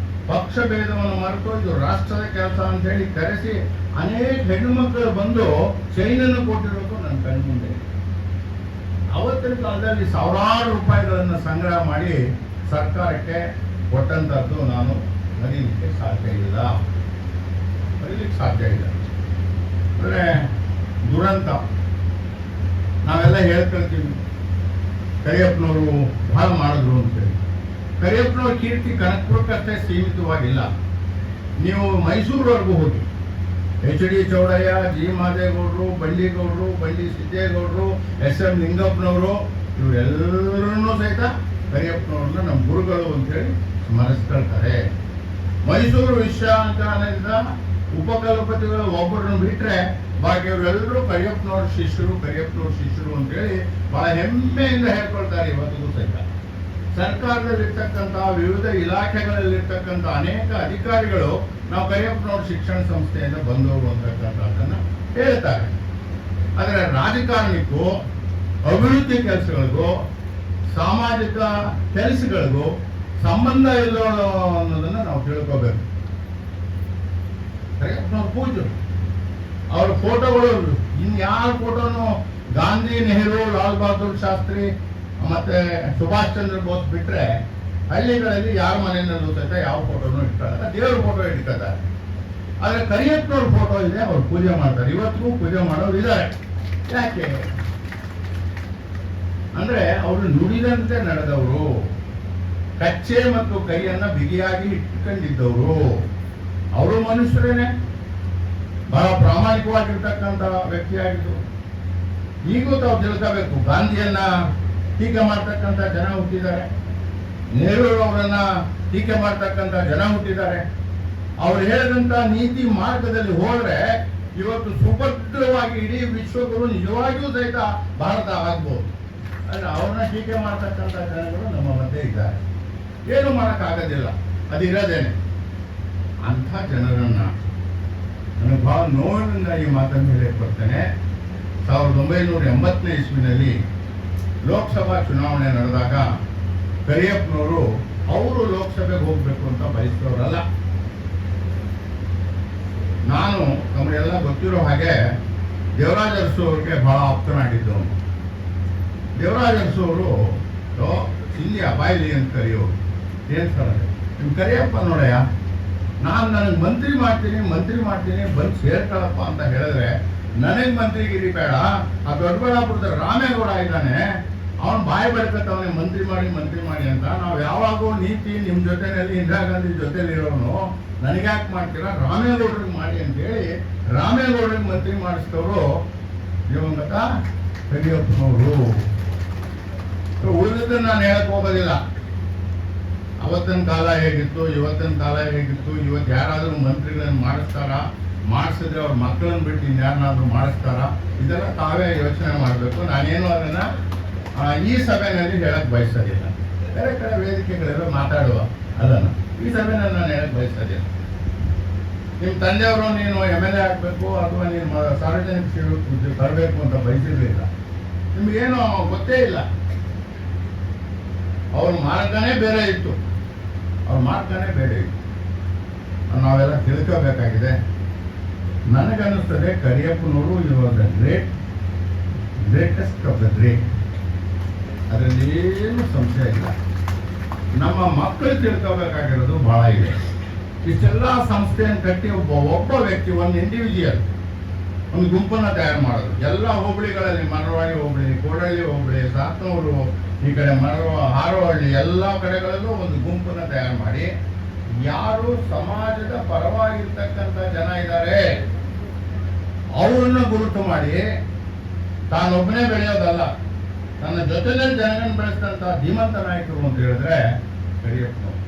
Speaker 2: ಪಕ್ಷ ಭೇದವನ್ನು ಮರೆತು ಇದು ರಾಷ್ಟ್ರದ ಕೆಲಸ ಅಂತ ಹೇಳಿ ಕರೆಸಿ ಅನೇಕ ಹೆಣ್ಣು ಮಕ್ಕಳು ಬಂದು ಚೈನನ್ನು ಕೊಟ್ಟಿರೋದು ನನ್ನ ಕಣ್ಮುಂದೆ. ಅವತ್ತಿನ ಕಾಲದಲ್ಲಿ ಸಾವಿರಾರು ರೂಪಾಯಿಗಳನ್ನು ಸಂಗ್ರಹ ಮಾಡಿ ಸರ್ಕಾರಕ್ಕೆ ಕೊಟ್ಟಂಥದ್ದು ನಾನು ಮರೀಲಿಕ್ಕೆ ಸಾಧ್ಯ ಇಲ್ಲ. ಅಂದರೆ ದುರಂತ. ನಾವೆಲ್ಲ ಹೇಳ್ಕೊಳ್ತೀವಿ ಕರಿಯಪ್ಪನವರು ಬಹಳ ಮಾಡಿದ್ರು ಅಂತೇಳಿ. ಕರಿಯಪ್ಪನವ್ರ ಕೀರ್ತಿ ಕನಕಪುರಕ್ಕಷ್ಟೇ ಸೀಮಿತವಾಗಿಲ್ಲ. ನೀವು ಮೈಸೂರವರೆಗೂ ಹೋಗಿ, HD ಚೌಡಯ್ಯ, G ಮಾದೇಗೌಡರು, ಬಳ್ಳಿಗೌಡರು, ಬಳ್ಳಿ ಸಿದ್ದೇಗೌಡರು, SM ಲಿಂಗಪ್ಪನವರು, ಇವರೆಲ್ಲರೂ ಸಹಿತ ಕರಿಯಪ್ಪನವ್ರನ್ನ ನಮ್ಮ ಗುರುಗಳು ಅಂತೇಳಿ ಸ್ಮರಿಸ್ಕೊಳ್ತಾರೆ. ಮೈಸೂರು ವಿಶ್ವವಿದ್ಯಾಲಯದ ಉಪಕುಲಪತಿಗಳು ಒಬ್ಬರನ್ನು ಬಿಟ್ಟರೆ ಬಾಕಿಯವರೆಲ್ಲರೂ ಕರಿಯಪ್ಪನವ್ರ ಶಿಷ್ಯರು ಅಂತೇಳಿ ಬಹಳ ಹೆಮ್ಮೆಯಿಂದ ಹೇಳ್ಕೊಳ್ತಾರೆ ಇವತ್ತಿಗೂ ಸಹಿತ. ಸರ್ಕಾರದಲ್ಲಿರ್ತಕ್ಕಂಥ ವಿವಿಧ ಇಲಾಖೆಗಳಲ್ಲಿರ್ತಕ್ಕಂಥ ಅನೇಕ ಅಧಿಕಾರಿಗಳು ನಾವು ಕರಿಯಪ್ಪನವ್ರ ಶಿಕ್ಷಣ ಸಂಸ್ಥೆಯಿಂದ ಬಂದವರು ಅಂತಕ್ಕಂಥದ್ದನ್ನು ಹೇಳ್ತಾರೆ. ಆದರೆ ರಾಜಕಾರಣಿಗೂ, ಅಭಿವೃದ್ಧಿ ಕೆಲಸಗಳಿಗೂ, ಸಾಮಾಜಿಕ ಕೆಲಸಗಳಿಗೂ ಸಂಬಂಧ ಇಲ್ಲ ಅನ್ನೋದನ್ನು ನಾವು ತಿಳ್ಕೋಬೇಕು. ಕರಿಯಪ್ಪನವ್ರ ಪೂಜ್ಯರು, ಅವ್ರ ಫೋಟೋಗಳು ಇನ್ಯಾರ ಫೋಟೋನು ಗಾಂಧಿ, ನೆಹರು, ಲಾಲ್ ಬಹದ್ದೂರ್ ಶಾಸ್ತ್ರಿ ಮತ್ತೆ ಸುಭಾಷ್ ಚಂದ್ರ ಬೋಸ್ ಬಿಟ್ರೆ ಹಳ್ಳಿಗಳಲ್ಲಿ ಯಾರ ಮನೆಯಲ್ಲೂ ಸಹಿತ ಯಾವ ಫೋಟೋನು ಇಟ್ಕೊಳ್ಳಲ್ಲ, ದೇವ್ರ ಫೋಟೋ ಇಟ್ಕೊತಾರೆ. ಆದ್ರೆ ಕರಿಯಪ್ಪನವ್ರ ಫೋಟೋ ಇದೆ, ಅವ್ರು ಪೂಜೆ ಮಾಡ್ತಾರೆ. ಇವತ್ತಿಗೂ ಪೂಜೆ ಮಾಡೋರು ಇದ್ದಾರೆ. ಯಾಕೆ ಅಂದ್ರೆ ಅವರು ನುಡಿದಂತೆ ನಡೆದವರು, ಕಚ್ಚೆ ಮತ್ತು ಕೈಯನ್ನ ಬಿಗಿಯಾಗಿ ಇಟ್ಕೊಂಡಿದ್ದವರು. ಅವರು ಮನುಷ್ಯರೇನೆ, ಬಹಳ ಪ್ರಾಮಾಣಿಕವಾಗಿರ್ತಕ್ಕಂಥ ವ್ಯಕ್ತಿಯಾಗಿದ್ದು. ಈಗೂ ತಾವು ತಿಳ್ಕೋಬೇಕು, ಗಾಂಧಿಯನ್ನ ಟೀಕೆ ಮಾಡ್ತಕ್ಕಂಥ ಜನ ಹುಟ್ಟಿದ್ದಾರೆ, ನೆಹರು ಅವರನ್ನ ಟೀಕೆ ಮಾಡ್ತಕ್ಕಂಥ ಜನ ಹುಟ್ಟಿದ್ದಾರೆ. ಅವ್ರು ಹೇಳಿದಂತ ನೀತಿ ಮಾರ್ಗದಲ್ಲಿ ಹೋದ್ರೆ ಇವತ್ತು ಸುಭದ್ರವಾಗಿ ಇಡೀ ವಿಶ್ವಗುರು ನಿಜವಾಗಿಯೂ ಸಹಿತ ಭಾರತ ಆಗ್ಬೋದು. ಅಂದ್ರೆ ಅವ್ರನ್ನ ಟೀಕೆ ಮಾಡ್ತಕ್ಕಂಥ ಜನಗಳು ನಮ್ಮ ಮಧ್ಯೆ ಇದ್ದಾರೆ. ಏನು ಮಾಡೋಕ್ಕಾಗೋದಿಲ್ಲ, ಅದಿರೋದೇನೆ. ಅಂಥ ಜನರನ್ನ ನನಗೆ ಬಹಳ ನೋವಿನಿಂದ ಈ ಮಾತನ್ನು ಹೇಳಕ್ಕೆ ಬರ್ತೇನೆ. 1980ನೇ ಇಸ್ವಿನಲ್ಲಿ ಲೋಕಸಭಾ ಚುನಾವಣೆ ನಡೆದಾಗ ಕರಿಯಪ್ಪನವರು ಅವರು ಲೋಕಸಭೆಗೆ ಹೋಗ್ಬೇಕು ಅಂತ ಬಯಸಿದವರಲ್ಲ. ನಾನು ನಮಗೆಲ್ಲ ಗೊತ್ತಿರೋ ಹಾಗೆ ದೇವರಾಜ ಅರಸು ಅವ್ರಿಗೆ ಬಹಳ ಆಪ್ತನಾಗಿದ್ದವನು. ದೇವರಾಜ ಅರಸು ಅವರು ಇಲ್ಲಿ ಅಬಾಯಿಲಿ ಅಂತ ಕರೆಯೋರು. ಏನು ಸರ್ ನಿಮ್ ಕರಿಯಪ್ಪ ನೋಡಯ್ಯ, ನನಗೆ ಮಂತ್ರಿ ಮಾಡ್ತೀನಿ ಬಂದು ಸೇರ್ಕೊಳ್ಳಪ್ಪ ಅಂತ ಹೇಳಿದ್ರೆ ನನಗೆ ಮಂತ್ರಿಗಿರಿ ಬೇಡ, ಆ ದೊಡ್ಡಬಳ್ಳಾಪುರದ ರಾಮೇಗೌಡ ಇದ್ದಾನೆ, ಅವನು ಬಾಯಿ ಬೆಳ್ಕತ್ತವನೇ ಮಂತ್ರಿ ಮಾಡಿ ಅಂತ. ನಾವು ಯಾವಾಗೂ ನೀತಿ ನಿಮ್ಮ ಜೊತೆಯಲ್ಲಿ ಇಂದಿರಾ ಗಾಂಧಿ ಜೊತೆಲಿ ಇರೋನು, ನನಗ್ಯಾಕೆ ಮಾಡ್ತೀರಾ, ರಾಮೇಗೌಡರಿಗೆ ಮಾಡಿ ಅಂತೇಳಿ ರಾಮೇಗೌಡರಿಗೆ ಮಂತ್ರಿ ಮಾಡಿಸಿದವರು ದಿವಂಗತ ಕರಿಯಪ್ಪನವರು. ಉಳಿದನ್ನು ನಾನು ಹೇಳಕ್ ಹೋಗೋದಿಲ್ಲ. ಅವತ್ತಿನ ಕಾಲ ಹೇಗಿತ್ತು, ಇವತ್ತಿನ ಕಾಲ ಹೇಗಿತ್ತು, ಇವತ್ತು ಯಾರಾದರೂ ಮಂತ್ರಿಗಳನ್ನು ಮಾಡಿಸಿದ್ರೆ ಅವ್ರ ಮಕ್ಕಳನ್ನ ಬಿಟ್ಟು ಇನ್ಯಾರನ್ನಾದ್ರೂ ಮಾಡಿಸ್ತಾರ, ಇದೆಲ್ಲ ತಾವೇ ಯೋಚನೆ ಮಾಡಬೇಕು. ನಾನೇನು ಅದನ್ನ ಈ ಸಭೆಯಲ್ಲಿ ಹೇಳಕ್ ಬಯಸೋದಿಲ್ಲ. ಬೇರೆ ಕಡೆ ವೇದಿಕೆಗಳೆಲ್ಲ ಮಾತಾಡುವ ಅದನ್ನು ಈ ಸಭೆಯಲ್ಲಿ ನಾನು ಹೇಳಕ್ ಬಯಸೋದಿಲ್ಲ. ನಿಮ್ಮ ತಂದೆಯವರು ನೀನು MLA ಆಗಬೇಕು ಅಥವಾ ನೀನು ಸಾರ್ವಜನಿಕ ಸೇವೆ ಬರಬೇಕು ಅಂತ ಬಯಸಿರ್ಲಿಲ್ಲ. ನಿಮ್ಗೇನು ಗೊತ್ತೇ ಇಲ್ಲ. ಅವ್ರ ಮಾರ್ಗನೇ ಬೇರೆ ಇತ್ತು. ನಾವೆಲ್ಲ ತಿಳ್ಕೋಬೇಕಾಗಿದೆ. ನನಗನ್ನಿಸ್ತದೆ ಕರಿಯಪ್ಪನವರು ಇವಾಗ ಗ್ರೇಟೆಸ್ಟ್ ಆಫ್ ದ ಗ್ರೇಟ್. ಅದರಲ್ಲಿ ಏನು ಸಂಶಯ ಇಲ್ಲ. ನಮ್ಮ ಮಕ್ಕಳು ತಿಳ್ಕೋಬೇಕಾಗಿರೋದು ಬಹಳ ಇದೆ. ಇಷ್ಟೆಲ್ಲ ಸಂಸ್ಥೆಯನ್ನು ಕಟ್ಟಿ ಒಬ್ಬ ವ್ಯಕ್ತಿ, ಒಂದು ಇಂಡಿವಿಜುವಲ್, ಒಂದು ಗುಂಪನ್ನು ತಯಾರು ಮಾಡೋದು. ಎಲ್ಲ ಹೋಬಳಿಗಳಲ್ಲಿ, ಮರವಾಡಿ ಹೋಬಳಿ, ಕೋಡಳ್ಳಿ ಹೋಬಳಿ, ಸಾತ್ನೂರು, ಈ ಕಡೆ ಹಾರೋಹಳ್ಳಿ, ಎಲ್ಲ ಕಡೆಗಳಲ್ಲೂ ಒಂದು ಗುಂಪನ್ನು ತಯಾರು ಮಾಡಿ ಯಾರು ಸಮಾಜದ ಪರವಾಗಿರ್ತಕ್ಕಂಥ ಜನ ಇದ್ದಾರೆ ಅವರನ್ನು ಗುರುತು ಮಾಡಿ ತಾನೊಬ್ಬನೇ ಬೆಳೆಯೋದಲ್ಲ, ತನ್ನ ಜೊತೆಯಲ್ಲಿ ಜನಗಳನ್ನು ಬೆಳೆಸಿದಂಥ ಧೀಮಂತ ನಾಯಕರು ಅಂತ ಹೇಳಿದ್ರೆ ಕರಿಯಪ್ಪನವರು.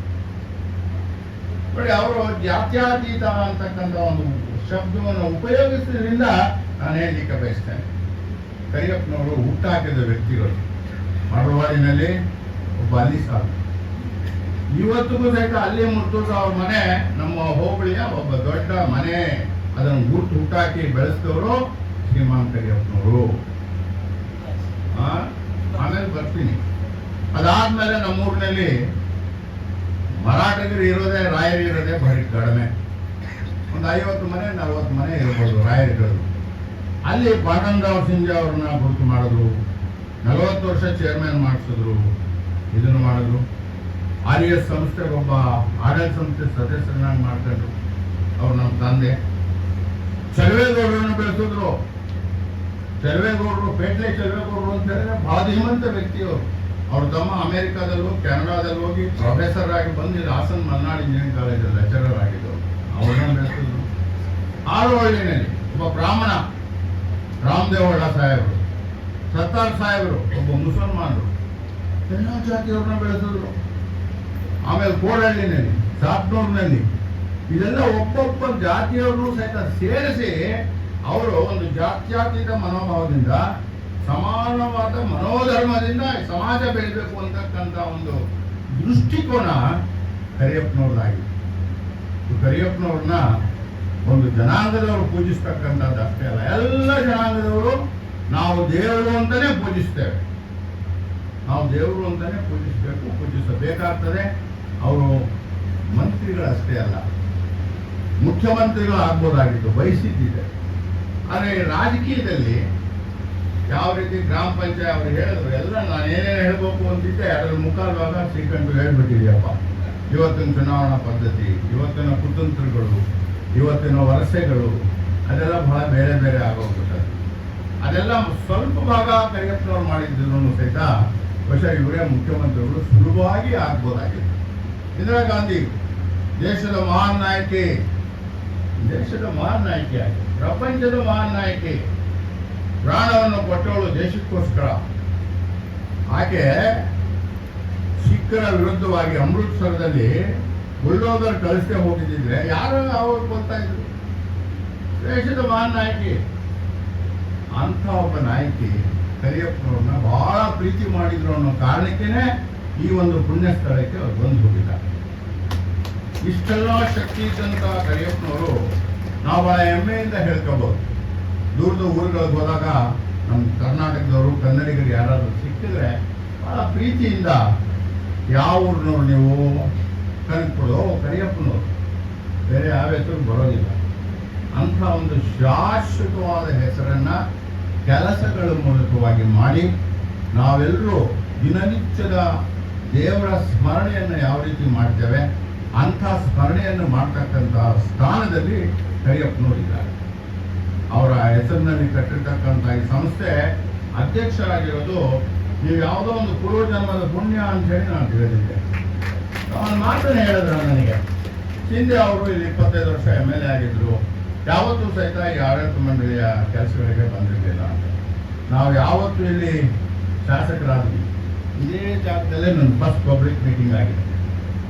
Speaker 2: ನೋಡಿ, ಅವರು ಜಾತ್ಯಾತೀತ ಅಂತಕ್ಕಂಥ ಒಂದು ಶಬ್ದವನ್ನು ಉಪಯೋಗಿಸೋದ್ರಿಂದ ನಾನು ಹೇಳಲಿಕ್ಕೆ ಬಯಸ್ತೇನೆ. ಕರಿಯಪ್ಪನವರು ಹುಟ್ಟಾಕಿದ ವ್ಯಕ್ತಿಗಳು. ಮರವಾಡಿನಲ್ಲಿ ಒಬ್ಬ ಅಲ್ಲಿ ಸಾಲು, ಇವತ್ತಿಗೂ ಸಹಿತ ಅಲ್ಲಿ ಮುರ್ತೂರು ಅವ್ರ ಮನೆ ನಮ್ಮ ಹೋಬಳಿಯ ಒಬ್ಬ ದೊಡ್ಡ ಮನೆ. ಅದನ್ನು ಹುಟ್ಟಾಕಿ ಬೆಳೆಸಿದವರು ಶ್ರೀಮಾನ್ ಕರಿಯಪ್ಪನವರು. ಆಮೇಲೆ ಬರ್ತೀನಿ. ಅದಾದ್ಮೇಲೆ ನಮ್ಮೂರಿನಲ್ಲಿ ಮರಾಠಗರು ಇರೋದೇ, ರಾಯರು ಇರೋದೇ ಬರೀ ಕಡಿಮೆ. ಒಂದು 50 ಮನೆ 40 ಮನೆ ಇರ್ಬೋದು ರಾಯರುಗಳು. ಅಲ್ಲಿ ಪಾಂಡವರಾವ್ ಸಿಂಜೆ ಅವ್ರನ್ನ ಗುರುತು ಮಾಡಿದ್ರು. 40 ವರ್ಷ ಚೇರ್ಮನ್ ಮಾಡಿಸಿದ್ರು. ಇದನ್ನು ಮಾಡಿದ್ರು. RS ಸಂಸ್ಥೆಗೆ ಒಬ್ಬ ಆಡಳಿತ ಸಂಸ್ಥೆ ಸದಸ್ಯರನ್ನಾಗಿ ಮಾಡ್ಕೊಂಡ್ರು. ಅವ್ರು ನಮ್ಮ ತಂದೆ. ಚಲುವೇಗೌಡರನ್ನು ಬೆಳೆಸಿದ್ರು. ಚಲುವೇಗೌಡರು, ಪೇಟ್ಲೆ ಚಲುವೇಗೌಡರು ಅಂತ ಹೇಳಿದ್ರೆ ಬಹಳ ಧೀಮಂತ ವ್ಯಕ್ತಿಯವರು. ಅವ್ರ ತಮ್ಮ ಅಮೆರಿಕಾದಲ್ಲೂ ಕೆನಡಾದಲ್ಲಿ ಹೋಗಿ ಪ್ರೊಫೆಸರ್ ಆಗಿ ಬಂದು ಹಾಸನ್ ಮಲ್ನಾಡ್ ಇಂಜಿನಿಯರಿಂಗ್ ಕಾಲೇಜಲ್ಲಿ ಲೆಕ್ಚರರ್ ಆಗಿದ್ದವರು. ಅವ್ರನ್ನ ಬೆಳೆಸಿದ್ರು. ಹಾರೋಹಳ್ಳಿನಲ್ಲಿ ಒಬ್ಬ ಬ್ರಾಹ್ಮಣ, ರಾಮದೇವಳ್ಳ ಸಾಹೇಬರು, ಸತ್ತಾರ್ ಸಾಹೇಬರು, ಒಬ್ಬ ಮುಸಲ್ಮಾನರು, ಎಲ್ಲ ಜಾತಿಯವ್ರನ್ನ ಬೆಳೆಸಿದ್ರು. ಆಮೇಲೆ ಕೋಡಹಳ್ಳಿನಲ್ಲಿ, ಸಾತ್ನೂರಿನಲ್ಲಿ, ಇದೆಲ್ಲ ಒಬ್ಬೊಬ್ಬ ಜಾತಿಯವ್ರನ್ನೂ ಸಹಿತ ಸೇರಿಸಿ ಅವರು ಒಂದು ಜಾತ್ಯತೀತ ಮನೋಭಾವದಿಂದ, ಸಮಾನವಾದ ಮನೋಧರ್ಮದಿಂದ ಸಮಾಜ ಬೆಳಿಬೇಕು ಅಂತಕ್ಕಂಥ ಒಂದು ದೃಷ್ಟಿಕೋನ ಕರಿಯಪ್ಪನವ್ರದ್ದಾಗಿದೆ. ಕರಿಯಪ್ಪನವ್ರನ್ನ ಒಂದು ಜನಾಂಗದವರು ಪೂಜಿಸ್ತಕ್ಕಂಥದ್ದು ಅಷ್ಟೇ ಅಲ್ಲ, ಎಲ್ಲ ಜನಾಂಗದವರು ನಾವು ದೇವರು ಅಂತಾನೆ ಪೂಜಿಸ್ತೇವೆ. ನಾವು ದೇವರು ಅಂತಾನೆ ಪೂಜಿಸಬೇಕಾಗ್ತದೆ. ಅವರು ಮಂತ್ರಿಗಳಷ್ಟೇ ಅಲ್ಲ, ಮುಖ್ಯಮಂತ್ರಿಗಳು ಆಗ್ಬೋದಾಗಿತ್ತು, ಬಯಸಿದ್ದಿದೆ. ಆದರೆ ರಾಜಕೀಯದಲ್ಲಿ ಯಾವ ರೀತಿ ಗ್ರಾಮ ಪಂಚಾಯತ್ ಅವರು ಹೇಳಿದ್ರು ಎಲ್ಲ ನಾನು ಏನೇನು ಹೇಳ್ಬೇಕು ಅಂತಿದ್ದೆ ಅದರ ಮುಖಾಲ್ ಭಾಗ ಶ್ರೀಕಂಠ ಹೇಳ್ಬಿಟ್ಟಿದೆಯಪ್ಪ. ಇವತ್ತಿನ ಚುನಾವಣಾ ಪದ್ಧತಿ, ಇವತ್ತಿನ ಕುತಂತ್ರಗಳು, ಇವತ್ತಿನ ವರಸೆಗಳು, ಅದೆಲ್ಲ ಬಹಳ ಬೇರೆ ಬೇರೆ ಆಗೋಗ್ಬಿಟ್ಟದೆ. ಅದೆಲ್ಲ ಸ್ವಲ್ಪ ಭಾಗ ಕರಿಯಪ್ಪನವ್ರು ಮಾಡಿದ್ರು ಸಹಿತ ಬಹುಶಃ ಇವರೇ ಮುಖ್ಯಮಂತ್ರಿಗಳು ಸುಲಭವಾಗಿ ಆಗ್ಬೋದಾಗಿತ್ತು. ಇಂದಿರಾ ಗಾಂಧಿ ದೇಶದ ಮಹಾನ್ ನಾಯಕಿ ಆಗಿ, ಪ್ರಪಂಚದ ಮಹಾನ್ ನಾಯಕಿ, ಪ್ರಾಣವನ್ನು ಕೊಟ್ಟವಳು ದೇಶಕ್ಕೋಸ್ಕರ. ಆಕೆ ಸಿಖ್ಖರ ವಿರುದ್ಧವಾಗಿ ಅಮೃತ್ಸರದಲ್ಲಿ ಬುಲ್ಡೋಸರ್ ಕಳಿಸದೆ ಹೋಗಿದ್ದಿದ್ರೆ ಯಾರು ಅವರು ಕೊಡ್ತಾ ಇದ್ರು? ದೇಶದ ಮಹಾನ್ ನಾಯಕಿ. ಅಂಥ ಒಬ್ಬ ನಾಯಕಿ ಕರಿಯಪ್ಪನವ್ರನ್ನ ಬಹಳ ಪ್ರೀತಿ ಮಾಡಿದ್ರು ಅನ್ನೋ ಕಾರಣಕ್ಕೇನೆ ಈ ಒಂದು ಪುಣ್ಯ ಸ್ಥಳಕ್ಕೆ ಅವ್ರು ಬಂದು ಹೋಗಿದ್ದಾರೆ. ಇಷ್ಟೆಲ್ಲ ಶಕ್ತಿ ಇದ್ದಂಥ ಕರಿಯಪ್ಪನವರು ನಾವು ಬಹಳ ಹೆಮ್ಮೆಯಿಂದ ಹೇಳ್ಕೋಬಹುದು. ದೂರದ ಊರುಗಳಿಗೆ ಹೋದಾಗ ನಮ್ಮ ಕರ್ನಾಟಕದವರು, ಕನ್ನಡಿಗರು ಯಾರಾದರೂ ಸಿಕ್ಕಿದ್ರೆ ಬಹಳ ಪ್ರೀತಿಯಿಂದ ಯಾವ ಊರಿನವ್ರು ನೀವು ಕನ್ಕೊಡೋ ಕರಿಯಪ್ಪನವರು, ಬೇರೆ ಯಾವ ಹೆಸರು ಬರೋದಿಲ್ಲ. ಅಂಥ ಒಂದು ಶಾಶ್ವತವಾದ ಹೆಸರನ್ನ ಕೆಲಸಗಳ ಮೂಲಕವಾಗಿ ಮಾಡಿ ನಾವೆಲ್ಲರೂ ದಿನನಿತ್ಯದ ದೇವರ ಸ್ಮರಣೆಯನ್ನು ಯಾವ ರೀತಿ ಮಾಡ್ತೇವೆ ಅಂಥ ಸ್ಮರಣೆಯನ್ನು ಮಾಡ್ತಕ್ಕಂಥ ಸ್ಥಾನದಲ್ಲಿ ಕರಿಯಪ್ಪನವರಿದ್ದಾರೆ. ಅವರ ಹೆಸರಿನಲ್ಲಿ ಕಟ್ಟಿರ್ತಕ್ಕಂಥ ಈ ಸಂಸ್ಥೆ ಅಧ್ಯಕ್ಷರಾಗಿರೋದು ನೀವು ಯಾವುದೋ ಒಂದು ಪೂರ್ವಜನ್ಮದ ಪುಣ್ಯ ಅಂತ ಹೇಳಿ ನಾನು ತಿಳಿದಿದ್ದೆ. ಅವನ ಮಾತನ್ನು ಹೇಳಿದ್ರು ನನಗೆ. ಹಿಂದೆ ಅವರು ಇಲ್ಲಿ 25 ವರ್ಷ MLA ಆಗಿದ್ರು. ಯಾವತ್ತೂ ಸಹಿತ ಈ ಆಡಳಿತ ಮಂಡಳಿಯ ಕೆಲಸಗಳಿಗೆ ಬಂದಿರಲಿಲ್ಲ. ನಾವು ಯಾವತ್ತೂ ಇಲ್ಲಿ ಶಾಸಕರಾದ್ವಿ. ಇದೇ ಜಾಗದಲ್ಲೇ ನನ್ನ ಫಸ್ಟ್ ಪಬ್ಲಿಕ್ ಮೀಟಿಂಗ್ ಆಗಿದೆ.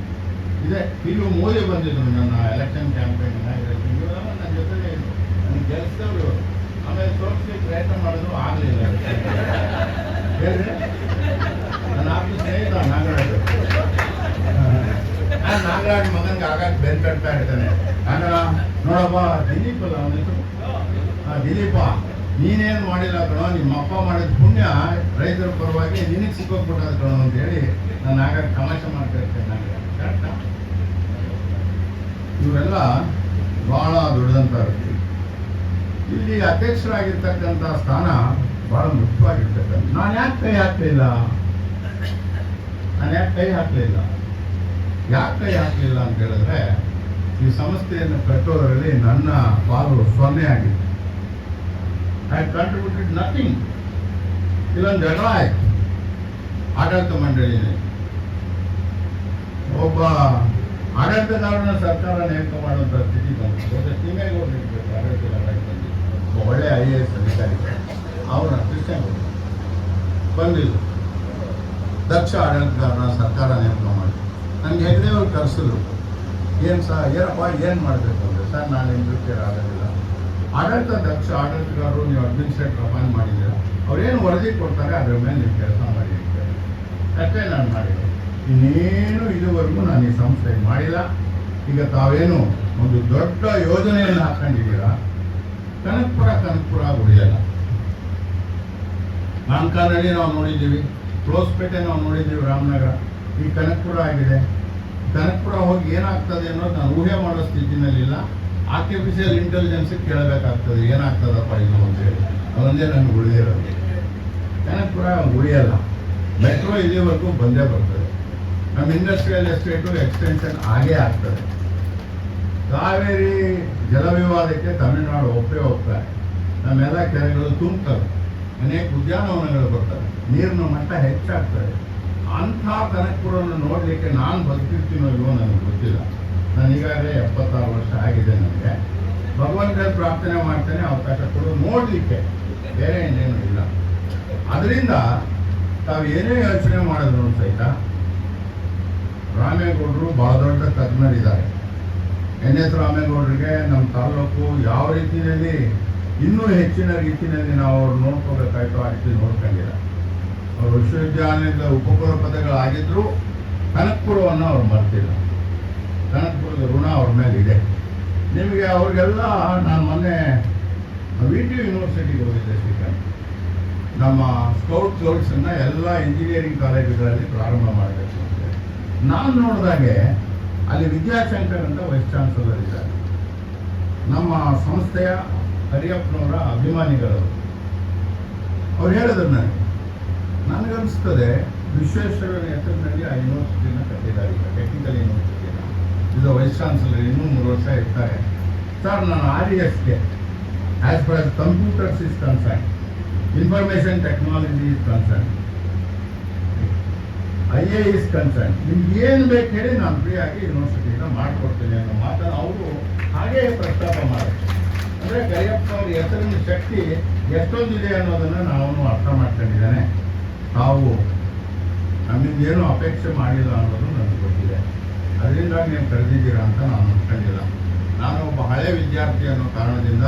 Speaker 2: ಇದೆ ಈಗ ಮೋದಿ ಬಂದಿದ್ರು ನನ್ನ ಎಲೆಕ್ಷನ್ ಕ್ಯಾಂಪೇನ್ ನನ್ನ ಜೊತೆಲೇ ಇದ್ರು. ನನಗೆ ಗೆಲ್ಸಿದವರು ಆಮೇಲೆ ಸೋಲಿಸ್ಲಿಕ್ಕೆ ಪ್ರಯತ್ನ ಮಾಡಿದ್ರು, ಆಗಲಿಲ್ಲ. ಹೇಳ್ರಿ, ನನ್ನ ಆಫೀಸ್ ಸ್ನೇಹಿತ ನಾಗರಾಜ್. ನಾಗರಾಜ್ ಮಗನಿಗೆ ಆಗಾಗ ಬೆನ್ ಕಟ್ತಾ ಇರ್ತಾನೆ. ಆಗ ನೋಡಪ್ಪ ದಿಲೀಪ್ ಅಲ್ಲ ಅವನ ಹೆಸರು, ದಿಲೀಪ, ನೀನೇನು ಮಾಡಿಲ್ಲ ಕಣೋ, ನಿಮ್ಮ ಅಪ್ಪ ಮಾಡಿದ ಪುಣ್ಯ ರೈತರ ಪರವಾಗಿ ನಿನಗೆ ಸಿಕ್ಕೋಗ್ಬಿಟ್ಟದ ಕಣೋ ಅಂತ ಹೇಳಿ ನಾನು ಆಗಾಗ ತಮಾಷೆ ಮಾಡ್ತಾ ಇರ್ತೇನೆ. ನಾಗರಾಜ್ ಕರೆಕ್ಟಾ? ಇವರೆಲ್ಲ ಬಹಳ ದೊಡ್ಡದಂತ ವ್ಯಕ್ತಿ. ಇಲ್ಲಿ ಅಧ್ಯಕ್ಷರಾಗಿರ್ತಕ್ಕಂಥ ಸ್ಥಾನ ಬಹಳ ಮುಖ್ಯವಾಗಿರ್ತಕ್ಕಂಥ. ನಾನು ಯಾಕೆ ಕೈ ಹಾಕಲಿಲ್ಲ ಅಂತ ಹೇಳಿದ್ರೆ, ಈ ಸಂಸ್ಥೆಯನ್ನು ಕಟ್ಟೋದರಲ್ಲಿ ನನ್ನ ಪಾಲು 0 ಆಗಿತ್ತು. I contributed nothing. ಇಲ್ಲೊಂದು ಜಗಳ ಆಯ್ತು ಆಡಳಿತ ಮಂಡಳಿಯಲ್ಲಿ. ಒಬ್ಬ ಆಡಳಿತಗಾರನ ಸರ್ಕಾರ ನೇಮಕ ಮಾಡುವಂಥ ಸ್ಥಿತಿ ಬಂತು. ತಿಮ್ಮೇಗೌಡರು ಇರಬೇಕು ಆಡಳಿತಗಾರ ಬಂದಿದ್ದು, ಒಳ್ಳೆ IAS ಅಧಿಕಾರಿ. ಅವರ ಕೃಷ್ಣೇಗೌಡರು ಬಂದಿದ್ದು ದಕ್ಷ ಆಡಳಿತಗಾರನ ಸರ್ಕಾರ ನೇಮಕ ಮಾಡಿ ನನಗೆ ಹೆಗ್ಡೆಯವ್ರು ಕರೆಸಿದ್ರು. ಏನಪ್ಪ ಏನು ಮಾಡಬೇಕು ಅಂದರೆ, ಸರ್ ನಾನು ಇಂಟ್ರೆಸ್ಟೆಡ್ ಆಗೋದಿಲ್ಲ. ದಕ್ಷ ಆಡಳಿತಗಾರರು ನೀವು ಅಡ್ಮಿನಿಸ್ಟ್ರೇಟರ್ ಅಪಾಯಿಂಟ್ ಮಾಡಿದ್ದೀರಾ, ಅವ್ರೇನು ವರದಿ ಕೊಡ್ತಾರೆ ಅದರ ಮೇಲೆ ನೀವು ಕೆಲಸ ಮಾಡಿ ಇರ್ತಾರೆ ಅಷ್ಟೇ ನಾನು ಮಾಡಿದೆ. ಇನ್ನೇನು ಇದುವರೆಗೂ ನಾನು ಈ ಸಂಸ್ಥೆ ಮಾಡಿಲ್ಲ. ಈಗ ತಾವೇನು ಒಂದು ದೊಡ್ಡ ಯೋಜನೆಯನ್ನು ಹಾಕೊಂಡಿದ್ದೀರಾ, ಕನಕಪುರ ಉಳಿಯಲ್ಲ. ನಾನ್ಕಾನಹಳ್ಳಿ ನಾವು ನೋಡಿದ್ದೀವಿ, ಕ್ಲೋಸ್ಪೇಟೆ ನಾವು ನೋಡಿದ್ದೀವಿ, ರಾಮನಗರ. ಈ ಕನಕಪುರ ಆಗಿದೆ. ಕನಕಪುರ ಹೋಗಿ ಏನಾಗ್ತದೆ ಅನ್ನೋದು ನಾನು ಊಹೆ ಮಾಡೋ ಸ್ಥಿತಿನಲ್ಲಿಲ್ಲ. ಆರ್ಟಿಫಿಷಿಯಲ್ ಇಂಟೆಲಿಜೆನ್ಸಿಗೆ ಕೇಳಬೇಕಾಗ್ತದೆ ಏನಾಗ್ತದಪ್ಪ ಇದು ಅಂತೇಳಿ. ಅದೊಂದೇ ನನಗೆ ಉಳಿದಿರೋದು. ಕನಕಪುರ ಉಳಿಯಲ್ಲ. ಮೆಟ್ರೋ ಇಲ್ಲಿವರೆಗೂ ಬಂದೇ ಬರ್ತದೆ. ನಮ್ಮ ಇಂಡಸ್ಟ್ರಿಯಲ್ ಎಸ್ಟೇಟು ಎಕ್ಸ್ಟೆನ್ಷನ್ ಆಗೇ ಆಗ್ತದೆ. ಕಾವೇರಿ ಜಲವಿವಾದಕ್ಕೆ ತಮಿಳುನಾಡು ಒಪ್ಪೇ ಹೋಗ್ತಾರೆ. ನಮ್ಮೆಲ್ಲ ಕೆರೆಗಳು ತುಂಬುತ್ತವೆ, ಅನೇಕ ಉದ್ಯಾನವನಗಳು ಬರ್ತವೆ, ನೀರಿನ ಮಟ್ಟ ಹೆಚ್ಚಾಗ್ತದೆ. ಅಂಥ ಕನಕಪುರವನ್ನು ನೋಡಲಿಕ್ಕೆ ನಾನು ಬದುಕಿರ್ತೀನೋ ಇಲ್ವೋ ನನಗೆ ಗೊತ್ತಿಲ್ಲ. ನಾನು ಈಗಾಗಲೇ 76 ವರ್ಷ ಆಗಿದೆ. ನನಗೆ ಭಗವಂತನ ಪ್ರಾರ್ಥನೆ ಮಾಡ್ತೇನೆ, ಅವಕಾಶ ಕೊಡು ನೋಡಲಿಕ್ಕೆ, ಬೇರೆ ಇನ್ನೇನು ಇಲ್ಲ. ಅದರಿಂದ ತಾವು ಏನೇ ಯೋಚನೆ ಮಾಡಿದ್ರು ಸಹಿತ ರಾಮೇಗೌಡರು ಬಹಳ ದೊಡ್ಡ ತಜ್ಞರಿದ್ದಾರೆ. NS ರಾಮೇಗೌಡರಿಗೆ ನಮ್ಮ ತಾಲೂಕು ಯಾವ ರೀತಿಯಲ್ಲಿ ಇನ್ನೂ ಹೆಚ್ಚಿನ ರೀತಿಯಲ್ಲಿ ನಾವು ಅವ್ರು ನೋಡ್ಕೋಬೇಕಾಯ್ತು ಆ ರೀತಿ ನೋಡ್ಕೊಂಡಿಲ್ಲ. ಅವರು ವಿಶ್ವವಿದ್ಯಾಲಯದ ಉಪಕುಲಪತಿಗಳಾಗಿದ್ದರೂ ಕನಕಪುರವನ್ನು ಅವ್ರು ಮರ್ತಿಲ್ಲ. ಕನಕಪುರದ ಋಣ ಅವ್ರ ಮೇಲೆ ಇದೆ. ನಿಮಗೆ ಅವ್ರಿಗೆಲ್ಲ ನಾನು ಮೊನ್ನೆ VT ಯೂನಿವರ್ಸಿಟಿಗೆ ಹೋಗಿದ್ದೆ. ಶ್ರೀಕಾಂತ್ ನಮ್ಮ ಸ್ಕೌಟ್ಸನ್ನು ಎಲ್ಲ ಇಂಜಿನಿಯರಿಂಗ್ ಕಾಲೇಜುಗಳಲ್ಲಿ ಪ್ರಾರಂಭ ಮಾಡಬೇಕು ಅಂತ ನಾನು ನೋಡಿದಾಗೆ ಅಲ್ಲಿ ವಿದ್ಯಾಶಂಕರ್ ಅಂತ ವೈಸ್ ಚಾನ್ಸಲರ್ ಇದ್ದಾರೆ. ನಮ್ಮ ಸಂಸ್ಥೆಯ ಕರಿಯಪ್ಪನವರ ಅಭಿಮಾನಿಗಳು. ಅವ್ರು ಹೇಳಿದ್ರು ನನಗನ್ನಿಸ್ತದೆ ವಿಶ್ವೇಶ್ವರನ ಹೆಸರಿನಲ್ಲಿ ಆ ಯೂನಿವರ್ಸಿಟಿನ ಕಟ್ಟಿದ್ದಾರೆ. ಈಗ ಟೆಕ್ನಿಕಲ್ ಯೂನಿವರ್ಸಿಟಿನ ಇದು ವೈಸ್ ಚಾನ್ಸಲರ್ ಇನ್ನೂ 3 ವರ್ಷ ಇರ್ತಾರೆ. ಸರ್ ನಾನು RESಗೆ as far as computers is concern, information technology is concern, IA is concern, ನಿಮ್ಗೆ ಏನು ಬೇಕು ಹೇಳಿ ನಾನು ಫ್ರೀಯಾಗಿ ಯೂನಿವರ್ಸಿಟಿನ ಮಾಡಿಕೊಡ್ತೀನಿ ಅನ್ನೋ ಮಾತನ್ನು ಅವರು ಹಾಗೇ ಪ್ರಸ್ತಾಪ ಮಾಡಿದ್ರು. ಅಂದರೆ ಕರಿಯಪ್ಪ ಅವ್ರ ಹೆಸರಿನ ಶಕ್ತಿ ಎಷ್ಟೊಂದಿದೆ ಅನ್ನೋದನ್ನು ನಾವು ಅರ್ಥ ಮಾಡ್ಕೊಂಡಿದ್ದೇನೆ. ತಾವು ನಮ್ಮಿಂದ ಏನೂ ಅಪೇಕ್ಷೆ ಮಾಡಿಲ್ಲ ಅನ್ನೋದು ನನಗೆ ಗೊತ್ತಿದೆ. ಅದರಿಂದಾಗಿ ನೀವು ಕರೆದಿದ್ದೀರಾ ಅಂತ ನಾನು ಅಂದ್ಕೊಂಡಿಲ್ಲ. ನಾನು ಒಬ್ಬ ಹಳೆ ವಿದ್ಯಾರ್ಥಿ ಅನ್ನೋ ಕಾರಣದಿಂದ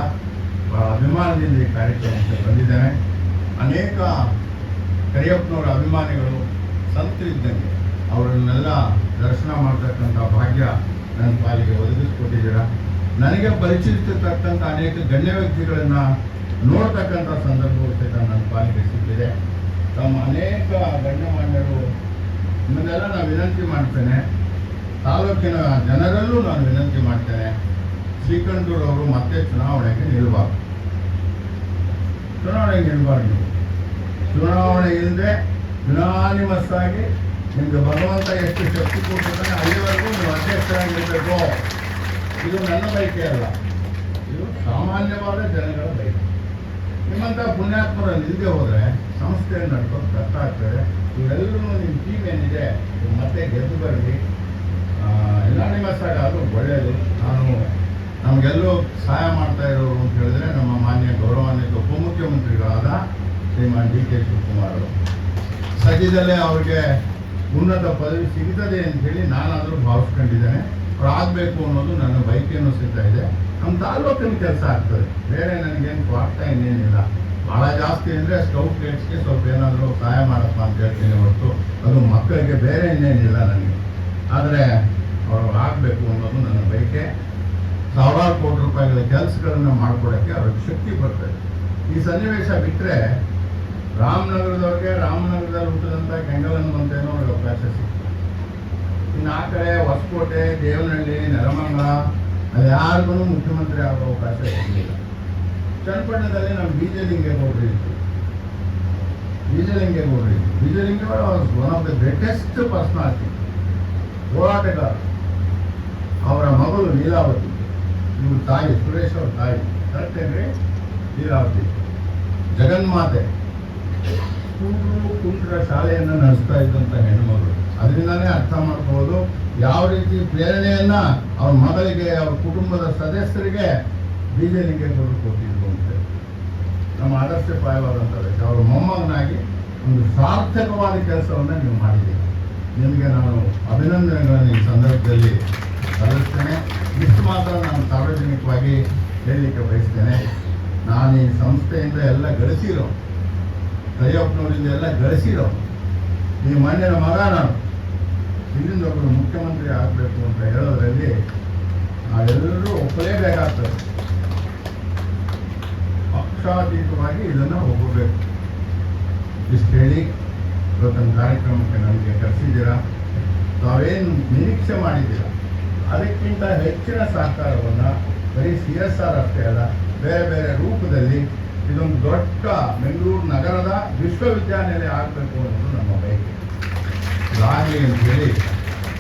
Speaker 2: ಅಭಿಮಾನದಿಂದ ಈ ಕಾರ್ಯಕ್ರಮಕ್ಕೆ ಬಂದಿದ್ದೇನೆ. ಅನೇಕ ಕರಿಯಪ್ಪನವರ ಅಭಿಮಾನಿಗಳು ಸಂತರಿದ್ದಂಗೆ ಅವರನ್ನೆಲ್ಲ ದರ್ಶನ ಮಾಡ್ತಕ್ಕಂಥ ಭಾಗ್ಯ ನನ್ನ ಪಾಲಿಗೆ ಒದಗಿಸ್ಕೊಟ್ಟಿದ್ದೀರಾ. ನನಗೆ ಪರಿಚಯಿಸಿರ್ತಕ್ಕಂಥ ಅನೇಕ ಗಣ್ಯ ವ್ಯಕ್ತಿಗಳನ್ನು ನೋಡ್ತಕ್ಕಂಥ ಸಂದರ್ಭವೂ ಸಹಿತ ನನ್ನ ಪಾಲಿಗೆ ಸಿಕ್ಕಿದೆ. ತಮ್ಮ ಅನೇಕ ಗಣ್ಯಮಾನ್ಯರು ನಿಮ್ಮನ್ನೆಲ್ಲ ನಾನು ವಿನಂತಿ ಮಾಡ್ತೇನೆ, ತಾಲೂಕಿನ ಜನರಲ್ಲೂ ನಾನು ವಿನಂತಿ ಮಾಡ್ತೇನೆ, ಶ್ರೀಕಂಠೂರವರು ಮತ್ತೆ ಚುನಾವಣೆಗೆ ನಿಲ್ಲಬಾರ್ದು. ಚುನಾವಣೆಗೆ ನಿಲ್ಲಬಾರ್ದು. ಚುನಾವಣೆ ಇಲ್ಲದೆ ಯುನಾನಿಮಸ್ ಆಗಿ ನಿಮಗೆ ಭಗವಂತ ಎಷ್ಟು ಶಕ್ತಿ ಕೊಟ್ಟಿದ್ದಾನೆ ಅಲ್ಲಿವರೆಗೂ ನೀವು ಅಧ್ಯಕ್ಷರಾಗಿರಬೇಕು. ಇದು ನನ್ನ ಬಯಕೆ ಅಲ್ಲ, ಇದು ಸಾಮಾನ್ಯವಾದ ಜನಗಳ ಬಯಕೆ. ನಿಮ್ಮಂಥ ಪುಣ್ಯಾತ್ಮರು ನಿಲ್ಲದೆ ಹೋದರೆ ಸಂಸ್ಥೆಯನ್ನು ನಡ್ಕೊಂಡು ಕಷ್ಟ ಆಗ್ತದೆ. ಇವೆಲ್ಲರೂ ನಿಮ್ಮ ಟೀಮ್ ಏನಿದೆ ಮತ್ತೆ ಗೆದ್ದು ಬರಲಿ, ಯುನಾನಿಮಸ್ ಆಗಿ ಅದು ಒಳ್ಳೆಯದು. ನಮಗೆಲ್ಲೂ ಸಹಾಯ ಮಾಡ್ತಾ ಇರೋರು ಅಂತ ಹೇಳಿದ್ರೆ ನಮ್ಮ ಮಾನ್ಯ ಗೌರವಾನ್ವಿತ ಉಪಮುಖ್ಯಮಂತ್ರಿಗಳಾದ ಶ್ರೀಮಾನ್ ಡಿ.ಕೆ. ಶಿವಕುಮಾರ್ ಅವರು. ಸದ್ಯದಲ್ಲೇ ಅವ್ರಿಗೆ ಉನ್ನತ ಪದವಿ ಸಿಗ್ತದೆ ಅಂಥೇಳಿ ನಾನಾದರೂ ಭಾವಿಸ್ಕೊಂಡಿದ್ದೇನೆ. ಅವ್ರು ಆಗಬೇಕು ಅನ್ನೋದು ನನ್ನ ಬಯಕೆಯನ್ನು ಸಿಗ್ತಾ ಇದೆ. ನಮ್ಮ ತಾಲೂಕಿನ ಕೆಲಸ ಆಗ್ತದೆ, ಬೇರೆ ನನಗೇನು ಸ್ವಾರ್ಥ ಇನ್ನೇನಿಲ್ಲ. ಭಾಳ ಜಾಸ್ತಿ ಅಂದರೆ ಸ್ಕೌಟ್ ಗೈಡ್ಸ್ಗೆ ಸ್ವಲ್ಪ ಏನಾದರೂ ಸಹಾಯ ಮಾಡಪ್ಪ ಅಂತ ಹೇಳ್ತೀನಿ ಹೊರತು ಅದು ಮಕ್ಕಳಿಗೆ ಬೇರೆ ಇನ್ನೇನಿಲ್ಲ ನನಗೆ. ಆದರೆ ಅವರು ಆಗಬೇಕು ಅನ್ನೋದು ನನ್ನ ಬಯಕೆ. ಸಾವಿರಾರು ಕೋಟಿ ರೂಪಾಯಿಗಳ ಕೆಲಸಗಳನ್ನು ಮಾಡಿಕೊಡೋಕ್ಕೆ ಅವ್ರಿಗೆ ಶಕ್ತಿ ಬರ್ತದೆ. ಈ ಸನ್ನಿವೇಶ ಬಿಟ್ಟರೆ ರಾಮನಗರದವ್ರಿಗೆ ರಾಮನಗರದಲ್ಲಿ ಹುಟ್ಟಿದಂಥ ಕೆಂಗಲನ್ನುವಂತೇನೋ ಅವ್ರಿಗೆ ಅವಕಾಶ ಸಿಗ್ತದೆ. ಇನ್ನು ಆ ಕಡೆ ಹೊಸಕೋಟೆ, ದೇವನಹಳ್ಳಿ, ನೆಲಮಂಗಲ ಅದು ಯಾರಿಗೂ ಮುಖ್ಯಮಂತ್ರಿ ಆಗೋ ಅವಕಾಶ ಸಿಗಲಿಲ್ಲ. ಚನ್ನಪಟ್ಟಣದಲ್ಲಿ ನಮ್ಮ ಬೀಜಲಿಂಗೇಗೌಡರು ಇತ್ತು. Beejalingegowda one of the greatest personality, ಹೋರಾಟಗಾರ. ಅವರ ಮಗಳು ಲೀಲಾವತಿ, ಇವ್ರ ತಾಯಿ ಸುರೇಶ್ ಅವ್ರ ತಾಯಿ ಕರೆಕ್ಟೇನ್ರಿ, ಲೀಲಾವತಿ ಜಗನ್ಮಾತೆ, ಸ್ಕೂಲು ಕುಂಟ್ರ ಶಾಲೆಯನ್ನು ನಡೆಸ್ತಾ ಇದ್ದಂಥ ಹೆಣ್ಣುಮಗಳು. ಅದರಿಂದನೇ ಅರ್ಥ ಮಾಡ್ಕೋಬೋದು ಯಾವ ರೀತಿ ಪ್ರೇರಣೆಯನ್ನ ಅವ್ರ ಮಗಳಿಗೆ, ಅವ್ರ ಕುಟುಂಬದ ಸದಸ್ಯರಿಗೆ ಬೀಜಲಿಂಗೇಗೌಡರು ಕೊಟ್ಟಿದ್ರು ಅಂತ. ನಮ್ಮ ಆದರ್ಶಪ್ರಾಯವಾದಂಥ ವ್ಯಕ್ತಿ. ಅವರ ಮೊಮ್ಮಗನಾಗಿ ಒಂದು ಸಾರ್ಥಕವಾದ ಕೆಲಸವನ್ನು ನೀವು ಮಾಡಿದ್ದೀರಿ. ನಿಮಗೆ ನಾನು ಅಭಿನಂದನೆಗಳನ್ನು ಈ ಸಂದರ್ಭದಲ್ಲಿ ಸಲ್ಲಿಸ್ತೇನೆ. ಇಷ್ಟು ಮಾತ್ರ ನಾನು ಸಾರ್ವಜನಿಕವಾಗಿ ಹೇಳಲಿಕ್ಕೆ ಬಯಸ್ತೇನೆ. ನಾನು ಈ ಸಂಸ್ಥೆಯಿಂದ ಎಲ್ಲ ಗಳಿಸಿರೋ, ಕರಿಯಪ್ಪನವರಿಂದ ಎಲ್ಲ ಗಳಿಸಿರೋ ಈ ಮಣ್ಣಿನ ಮಗ ನಾನು. ಇಲ್ಲಿಂದ ಒಬ್ಬರು ಮುಖ್ಯಮಂತ್ರಿ ಆಗಬೇಕು ಅಂತ ಹೇಳೋದ್ರಲ್ಲಿ ನಾವೆಲ್ಲರೂ ಒಪ್ಪಲೇಬೇಕಾಗ್ತದೆ. ಪಕ್ಷಾತೀತವಾಗಿ ಇದನ್ನು ಒಪ್ಪಬೇಕು. ಇಷ್ಟು ಹೇಳಿ ಇವತ್ತಿನ ಕಾರ್ಯಕ್ರಮಕ್ಕೆ ನನಗೆ ಕರೆಸಿದ್ದೀರಾ. ತಾವೇನು ನಿರೀಕ್ಷೆ ಮಾಡಿದ್ದೀರಾ ಅದಕ್ಕಿಂತ ಹೆಚ್ಚಿನ ಸಹಕಾರವನ್ನು ಬರೀ CSR ಅಷ್ಟೇ ಅಲ್ಲ, ಬೇರೆ ಬೇರೆ ರೂಪದಲ್ಲಿ ಇದೊಂದು ದೊಡ್ಡ ಬೆಂಗಳೂರು ನಗರದ ವಿಶ್ವವಿದ್ಯಾನಿಲಯ ಆಗಬೇಕು ಅನ್ನೋದು ನಮ್ಮ ಬಯಕೆ. ಇದಾಗಲಿ ಅಂತೇಳಿ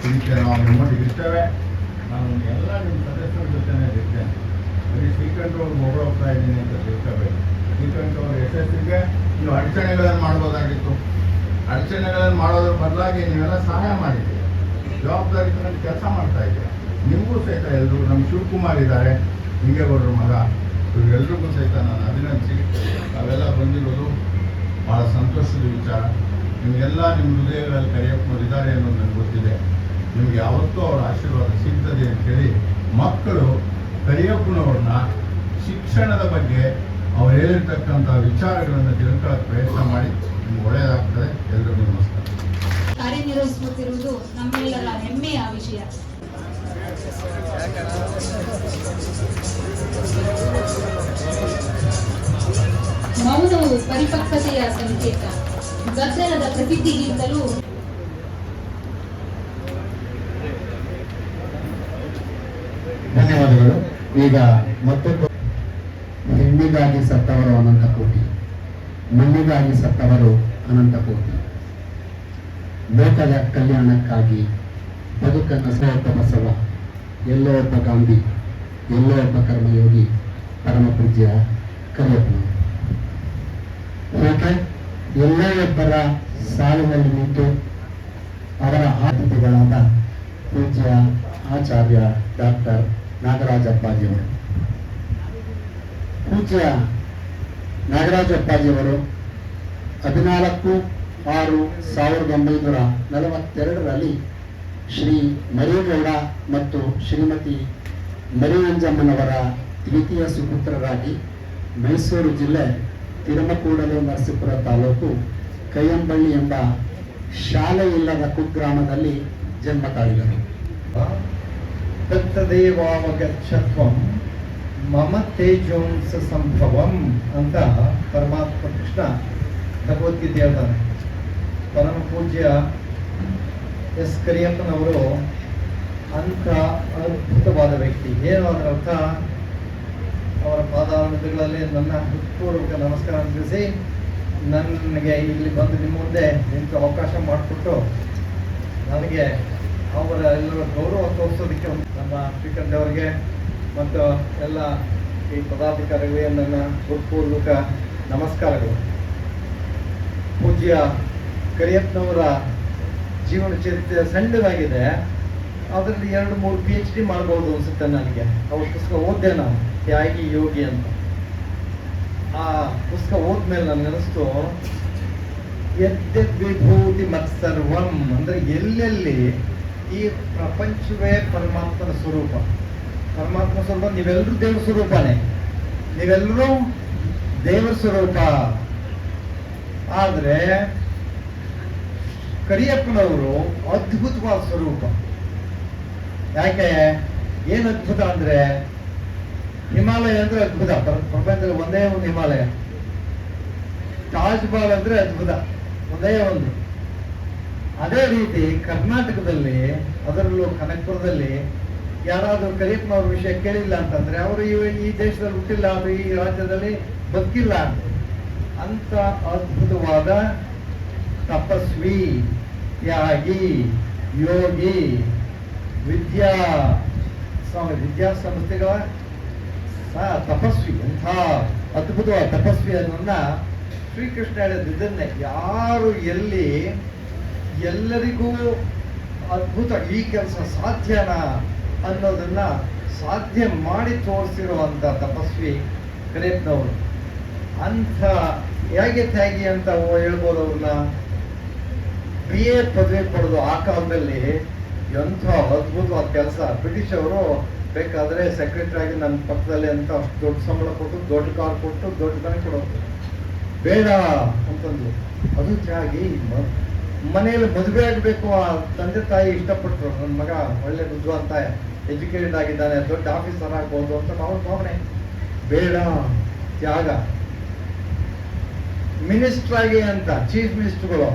Speaker 2: ಇದಕ್ಕೆ ನಾವು ನಿಮ್ಮೊಟ್ಟಿಗಿರ್ತೇವೆ. ನಾನು ಎಲ್ಲ ನಿಮ್ಮ ಸದಸ್ಯರ ಜೊತೆನೇ ಇರ್ತೇನೆ. ಬರೀ ಶ್ರೀಕಂಠವ್ರು ಹೋಗ್ತಾ ಇದ್ದೀನಿ ಅಂತ ತಿಳ್ಕೋಬೇಕು. ಶ್ರೀಕಂಠವ್ರ ಯಶಸ್ಸಿಗೆ ನೀವು ಅಡಚಣೆಗಳನ್ನು ಮಾಡ್ಬೋದಾಗಿತ್ತು. ಅಡಚಣೆಗಳನ್ನು ಮಾಡೋದ್ರ ಬದಲಾಗಿ ನೀವೆಲ್ಲ ಸಹಾಯ ಮಾಡಿದ್ದೀರಿ, ಜವಾಬ್ದಾರಿ ತಗೊಂಡು ಕೆಲಸ ಮಾಡ್ತಾ ಇದ್ದೀರಾ. ನಿಮಗೂ ಸಹಿತ ಎಲ್ಲರೂ, ನಮ್ಮ ಶಿವಕುಮಾರ್ ಇದ್ದಾರೆ, ಹಿಂಗೇಗೌಡರ ಮಗ, ಇವರೆಲ್ಲರಿಗೂ ಸಹಿತ ನಾನು ಅಭಿನಂದಿಸಿ ಅವೆಲ್ಲ ಬಂದಿರೋದು ಭಾಳ ಸಂತೋಷದ ವಿಚಾರ. ನಿಮಗೆಲ್ಲ ನಿಮ್ಮ ಹೃದಯಗಳಲ್ಲಿ ಕರಿಯಪ್ಪನವ್ರು ಇದ್ದಾರೆ ಅನ್ನೋದು ನನಗೆ ಗೊತ್ತಿದೆ. ನಿಮಗೆ ಯಾವತ್ತೂ ಅವರ ಆಶೀರ್ವಾದ ಸಿಗ್ತದೆ ಅಂತೇಳಿ ಮಕ್ಕಳು ಕರಿಯಪ್ಪನವ್ರನ್ನ ಶಿಕ್ಷಣದ ಬಗ್ಗೆ ಅವ್ರು ಹೇಳಿರ್ತಕ್ಕಂಥ ವಿಚಾರಗಳನ್ನು ತಿಳ್ಕೊಳ್ಳೋಕೆ ಪ್ರಯತ್ನ ಮಾಡಿ. ನಿಮ್ಗೆ ಒಳ್ಳೆಯದಾಗ್ತದೆ. ಎಲ್ಲರಿಗೂ ನಮಸ್ಕಾರ.
Speaker 3: ಕಾರ್ಯನಿರ್ವಹಿಸುತ್ತಿರುವುದು ನಮ್ಮೆಲ್ಲರ ಹೆಮ್ಮೆಯ ವಿಷಯ. ಮೌನವು ಪರಿಪಕ್ವತೆಯ ಸಂಕೇತ. ಗದ್ದಲದ ಪ್ರಸಿದ್ಧಿಗಿಂತಲೂ
Speaker 4: ಧನ್ಯವಾದಗಳು. ಈಗ ಮತ್ತೊಂದು ಹೆಣ್ಣಿಗಾಗಿ ಸತ್ತವರು ಅನಂತ ಕೋಟಿ, ಮಣ್ಣಿಗಾಗಿ ಸತ್ತವರು ಅನಂತ ಕೋಟಿ. ಲೋಕದ ಕಲ್ಯಾಣಕ್ಕಾಗಿ ಬದುಕನ್ನು ಸೋತ ಬಸವ, ಎಲ್ಲೋ ಒಬ್ಬ ಗಾಂಧಿ, ಎಲ್ಲೋ ಒಬ್ಬ ಕರ್ಮಯೋಗಿ, ಪರಮ ಪೂಜ್ಯ ಕರಿಯಪ್ಪನವರು. ಹೀಗೆ ಎಲ್ಲೋ ಒಬ್ಬರ ಸಾಲಿನಲ್ಲಿ ನಿಂತು ಅವರ ಆತಿಥಿಗಳಾದ ಪೂಜ್ಯ ಆಚಾರ್ಯ ಡಾಕ್ಟರ್ ನಾಗರಾಜ ಅಪ್ಪಾಜಿಯವರು. ಪೂಜ್ಯ ನಾಗರಾಜ ಅಪ್ಪಾಜಿಯವರು 14/6/1942 ಶ್ರೀ ಮರಿಗೌಡ ಮತ್ತು ಶ್ರೀಮತಿ ಮರಿಯಂಜಮ್ಮನವರ ದ್ವಿತೀಯ ಸುಪುತ್ರರಾಗಿ ಮೈಸೂರು ಜಿಲ್ಲೆ ತಿರುಮಕೂಡಲು ನರಸೀಪುರ ತಾಲೂಕು ಕೈಯಂಬಳ್ಳಿ ಎಂಬ ಶಾಲೆ ಇಲ್ಲದ ಕುಗ್ರಾಮದಲ್ಲಿ ಜನ್ಮ ತಾಳಿದರು.
Speaker 5: ತತ್ತದೇವಾವಗಚ್ಚತ್ವಂ ಮಮ ತೇಜೋಂಸ ಸಂಭವಂ ಅಂತ ಪರಮಾತ್ಮ ಕೃಷ್ಣ ಭಗವದ್ಗೀತೆ ಹೇಳ್ತಾನೆ. ಪರಮ ಪೂಜ್ಯ ಎಸ್ ಕರಿಯಪ್ಪನವರು ಅಂಥ ಅದ್ಭುತವಾದ ವ್ಯಕ್ತಿ. ಏನು ಅದರ ಅರ್ಥ? ಅವರ ಪಾದಾರವಿಂದಗಳಲ್ಲಿ ನನ್ನ ಹೃತ್ಪೂರ್ವಕ ನಮಸ್ಕಾರ ತಿಳಿಸಿ ನನಗೆ ಇಲ್ಲಿ ಬಂದು ನಿಮ್ಮ ಮುಂದೆ ನಿಂತು ಅವಕಾಶ ಮಾಡಿಕೊಟ್ಟು ನನಗೆ ಅವರ ಎಲ್ಲರ ಗೌರವ ತೋರಿಸೋದಕ್ಕೆ ನಮ್ಮ ಶ್ರೀಕಂಠ ಅವರಿಗೆ ಮತ್ತು ಎಲ್ಲ ಈ ಪದಾಧಿಕಾರಿಗಳಿಗೆ ನನ್ನ ಹೃತ್ಪೂರ್ವಕ ನಮಸ್ಕಾರಗಳು. ಪೂಜ್ಯ ಕರಿಯಪ್ಪನವರ ಜೀವನ ಚರಿತ್ರೆ ಸಣ್ಣದಾಗಿದೆ, ಅದರಲ್ಲಿ 2-3 PhD ಮಾಡ್ಬೋದು ಅನ್ಸುತ್ತೆ ನನಗೆ. ಅವ್ರ ಪುಸ್ತಕ ಓದ್ದೆ ನಾನು, ತ್ಯಾಗಿ ಯೋಗಿ ಅಂತ. ಆ ಪುಸ್ತಕ ಓದ್ಮೇಲೆ ನನಗೆ ಅನಿಸ್ತು, ಯದ್ವಿಭೂತಿ ಮತ್ಸರ್ವಂ ಅಂದ್ರೆ ಎಲ್ಲೆಲ್ಲಿ ಈ ಪ್ರಪಂಚವೇ ಪರಮಾತ್ಮನ ಸ್ವರೂಪ. ಪರಮಾತ್ಮ ಸ್ವರೂಪ, ನೀವೆಲ್ಲರೂ ದೇವರ ಸ್ವರೂಪನೇ, ನೀವೆಲ್ಲರೂ ದೇವರ ಸ್ವರೂಪ. ಆದ್ರೆ ಕರಿಯಪ್ಪನವರು ಅದ್ಭುತವಾದ ಸ್ವರೂಪ. ಯಾಕೆ? ಏನು ಅದ್ಭುತ ಅಂದ್ರೆ, ಹಿಮಾಲಯ ಅಂದ್ರೆ ಅದ್ಭುತ, ಪ್ರಪಂಚದಲ್ಲಿ ಒಂದೇ ಒಂದು ಹಿಮಾಲಯ. ತಾಜ್ ಮಹಲ್ ಅಂದ್ರೆ ಅದ್ಭುತ, ಒಂದೇ ಒಂದು. ಅದೇ ರೀತಿ ಕರ್ನಾಟಕದಲ್ಲಿ, ಅದರಲ್ಲೂ ಕನಕಪುರದಲ್ಲಿ ಯಾರಾದ್ರೂ ಕರಿಯಪ್ಪನವ್ರ ವಿಷಯ ಕೇಳಿಲ್ಲ ಅಂತಂದ್ರೆ ಅವರು ಈ ದೇಶದಲ್ಲಿ ಹುಟ್ಟಿಲ್ಲ, ಅವರು ಈ ರಾಜ್ಯದಲ್ಲಿ ಬದುಕಿಲ್ಲ ಅಂತ ಅದ್ಭುತವಾದ ತಪಸ್ವಿ, ತ್ಯಾಗಿ, ಯೋಗಿ, ವಿದ್ಯಾಸಂಸ್ಥೆಗಳ ತಪಸ್ವಿ, ಅಂಥ ಅದ್ಭುತವಾದ ತಪಸ್ವಿ ಅನ್ನೋದನ್ನ ಶ್ರೀಕೃಷ್ಣ ಹೇಳಿದ ಇದನ್ನೇ, ಯಾರು ಎಲ್ಲಿ ಎಲ್ಲರಿಗೂ ಅದ್ಭುತ ಈ ಕೆಲಸ ಸಾಧ್ಯನಾ ಅನ್ನೋದನ್ನ ಸಾಧ್ಯ ಮಾಡಿ ತೋರಿಸಿರುವಂತ ತಪಸ್ವಿ ಕರಿಯಪ್ಪನವರು. ಅಂಥ ಹೇಗೆ ತ್ಯಾಗಿ ಅಂತ ಹೇಳ್ಬೋದು ಅವ್ರನ್ನ. BA ಪದವಿ ಪಡೆದು ಆ ಕಾಲದಲ್ಲಿ ಎಂಥ ಅದ್ಭುತವಾದ ಕೆಲಸ. ಬ್ರಿಟಿಷ್ ಅವರು ಬೇಕಾದ್ರೆ ಸೆಕ್ರೆಟರಿ ಆಗಿ ನನ್ನ ಪಕ್ಕದಲ್ಲಿ ಅಂತ ಅಷ್ಟು ದೊಡ್ಡ ಸಂಬಳ ಕೊಟ್ಟು, ದೊಡ್ಡ ಕಾರ್ ಕೊಟ್ಟು, ದೊಡ್ಡ ಮನೆ ಕೊಡೋದು ಬೇಡ ಅಂತಂದ್ರು. ಅದು ತ್ಯಾಗಿ. ಮನೆಯಲ್ಲಿ ಮದುವೆ ಆಗಬೇಕು, ಆ ತಂದೆ ತಾಯಿ ಇಷ್ಟಪಟ್ಟರು, ನನ್ನ ಮಗ ಒಳ್ಳೆ ಬುದ್ಧಿವಂತ ಎಜುಕೇಟೆಡ್ ಆಗಿದ್ದಾನೆ, ದೊಡ್ಡ ಆಫೀಸರ್ ಆಗ್ಬೋದು ಅಂತ ಅವ್ರ ಭಾವನೆ. ಬೇಡ, ತ್ಯಾಗ. ಮಿನಿಸ್ಟರ್ ಆಗಿ ಅಂತ ಚೀಫ್ ಮಿನಿಸ್ಟರ್ಗಳು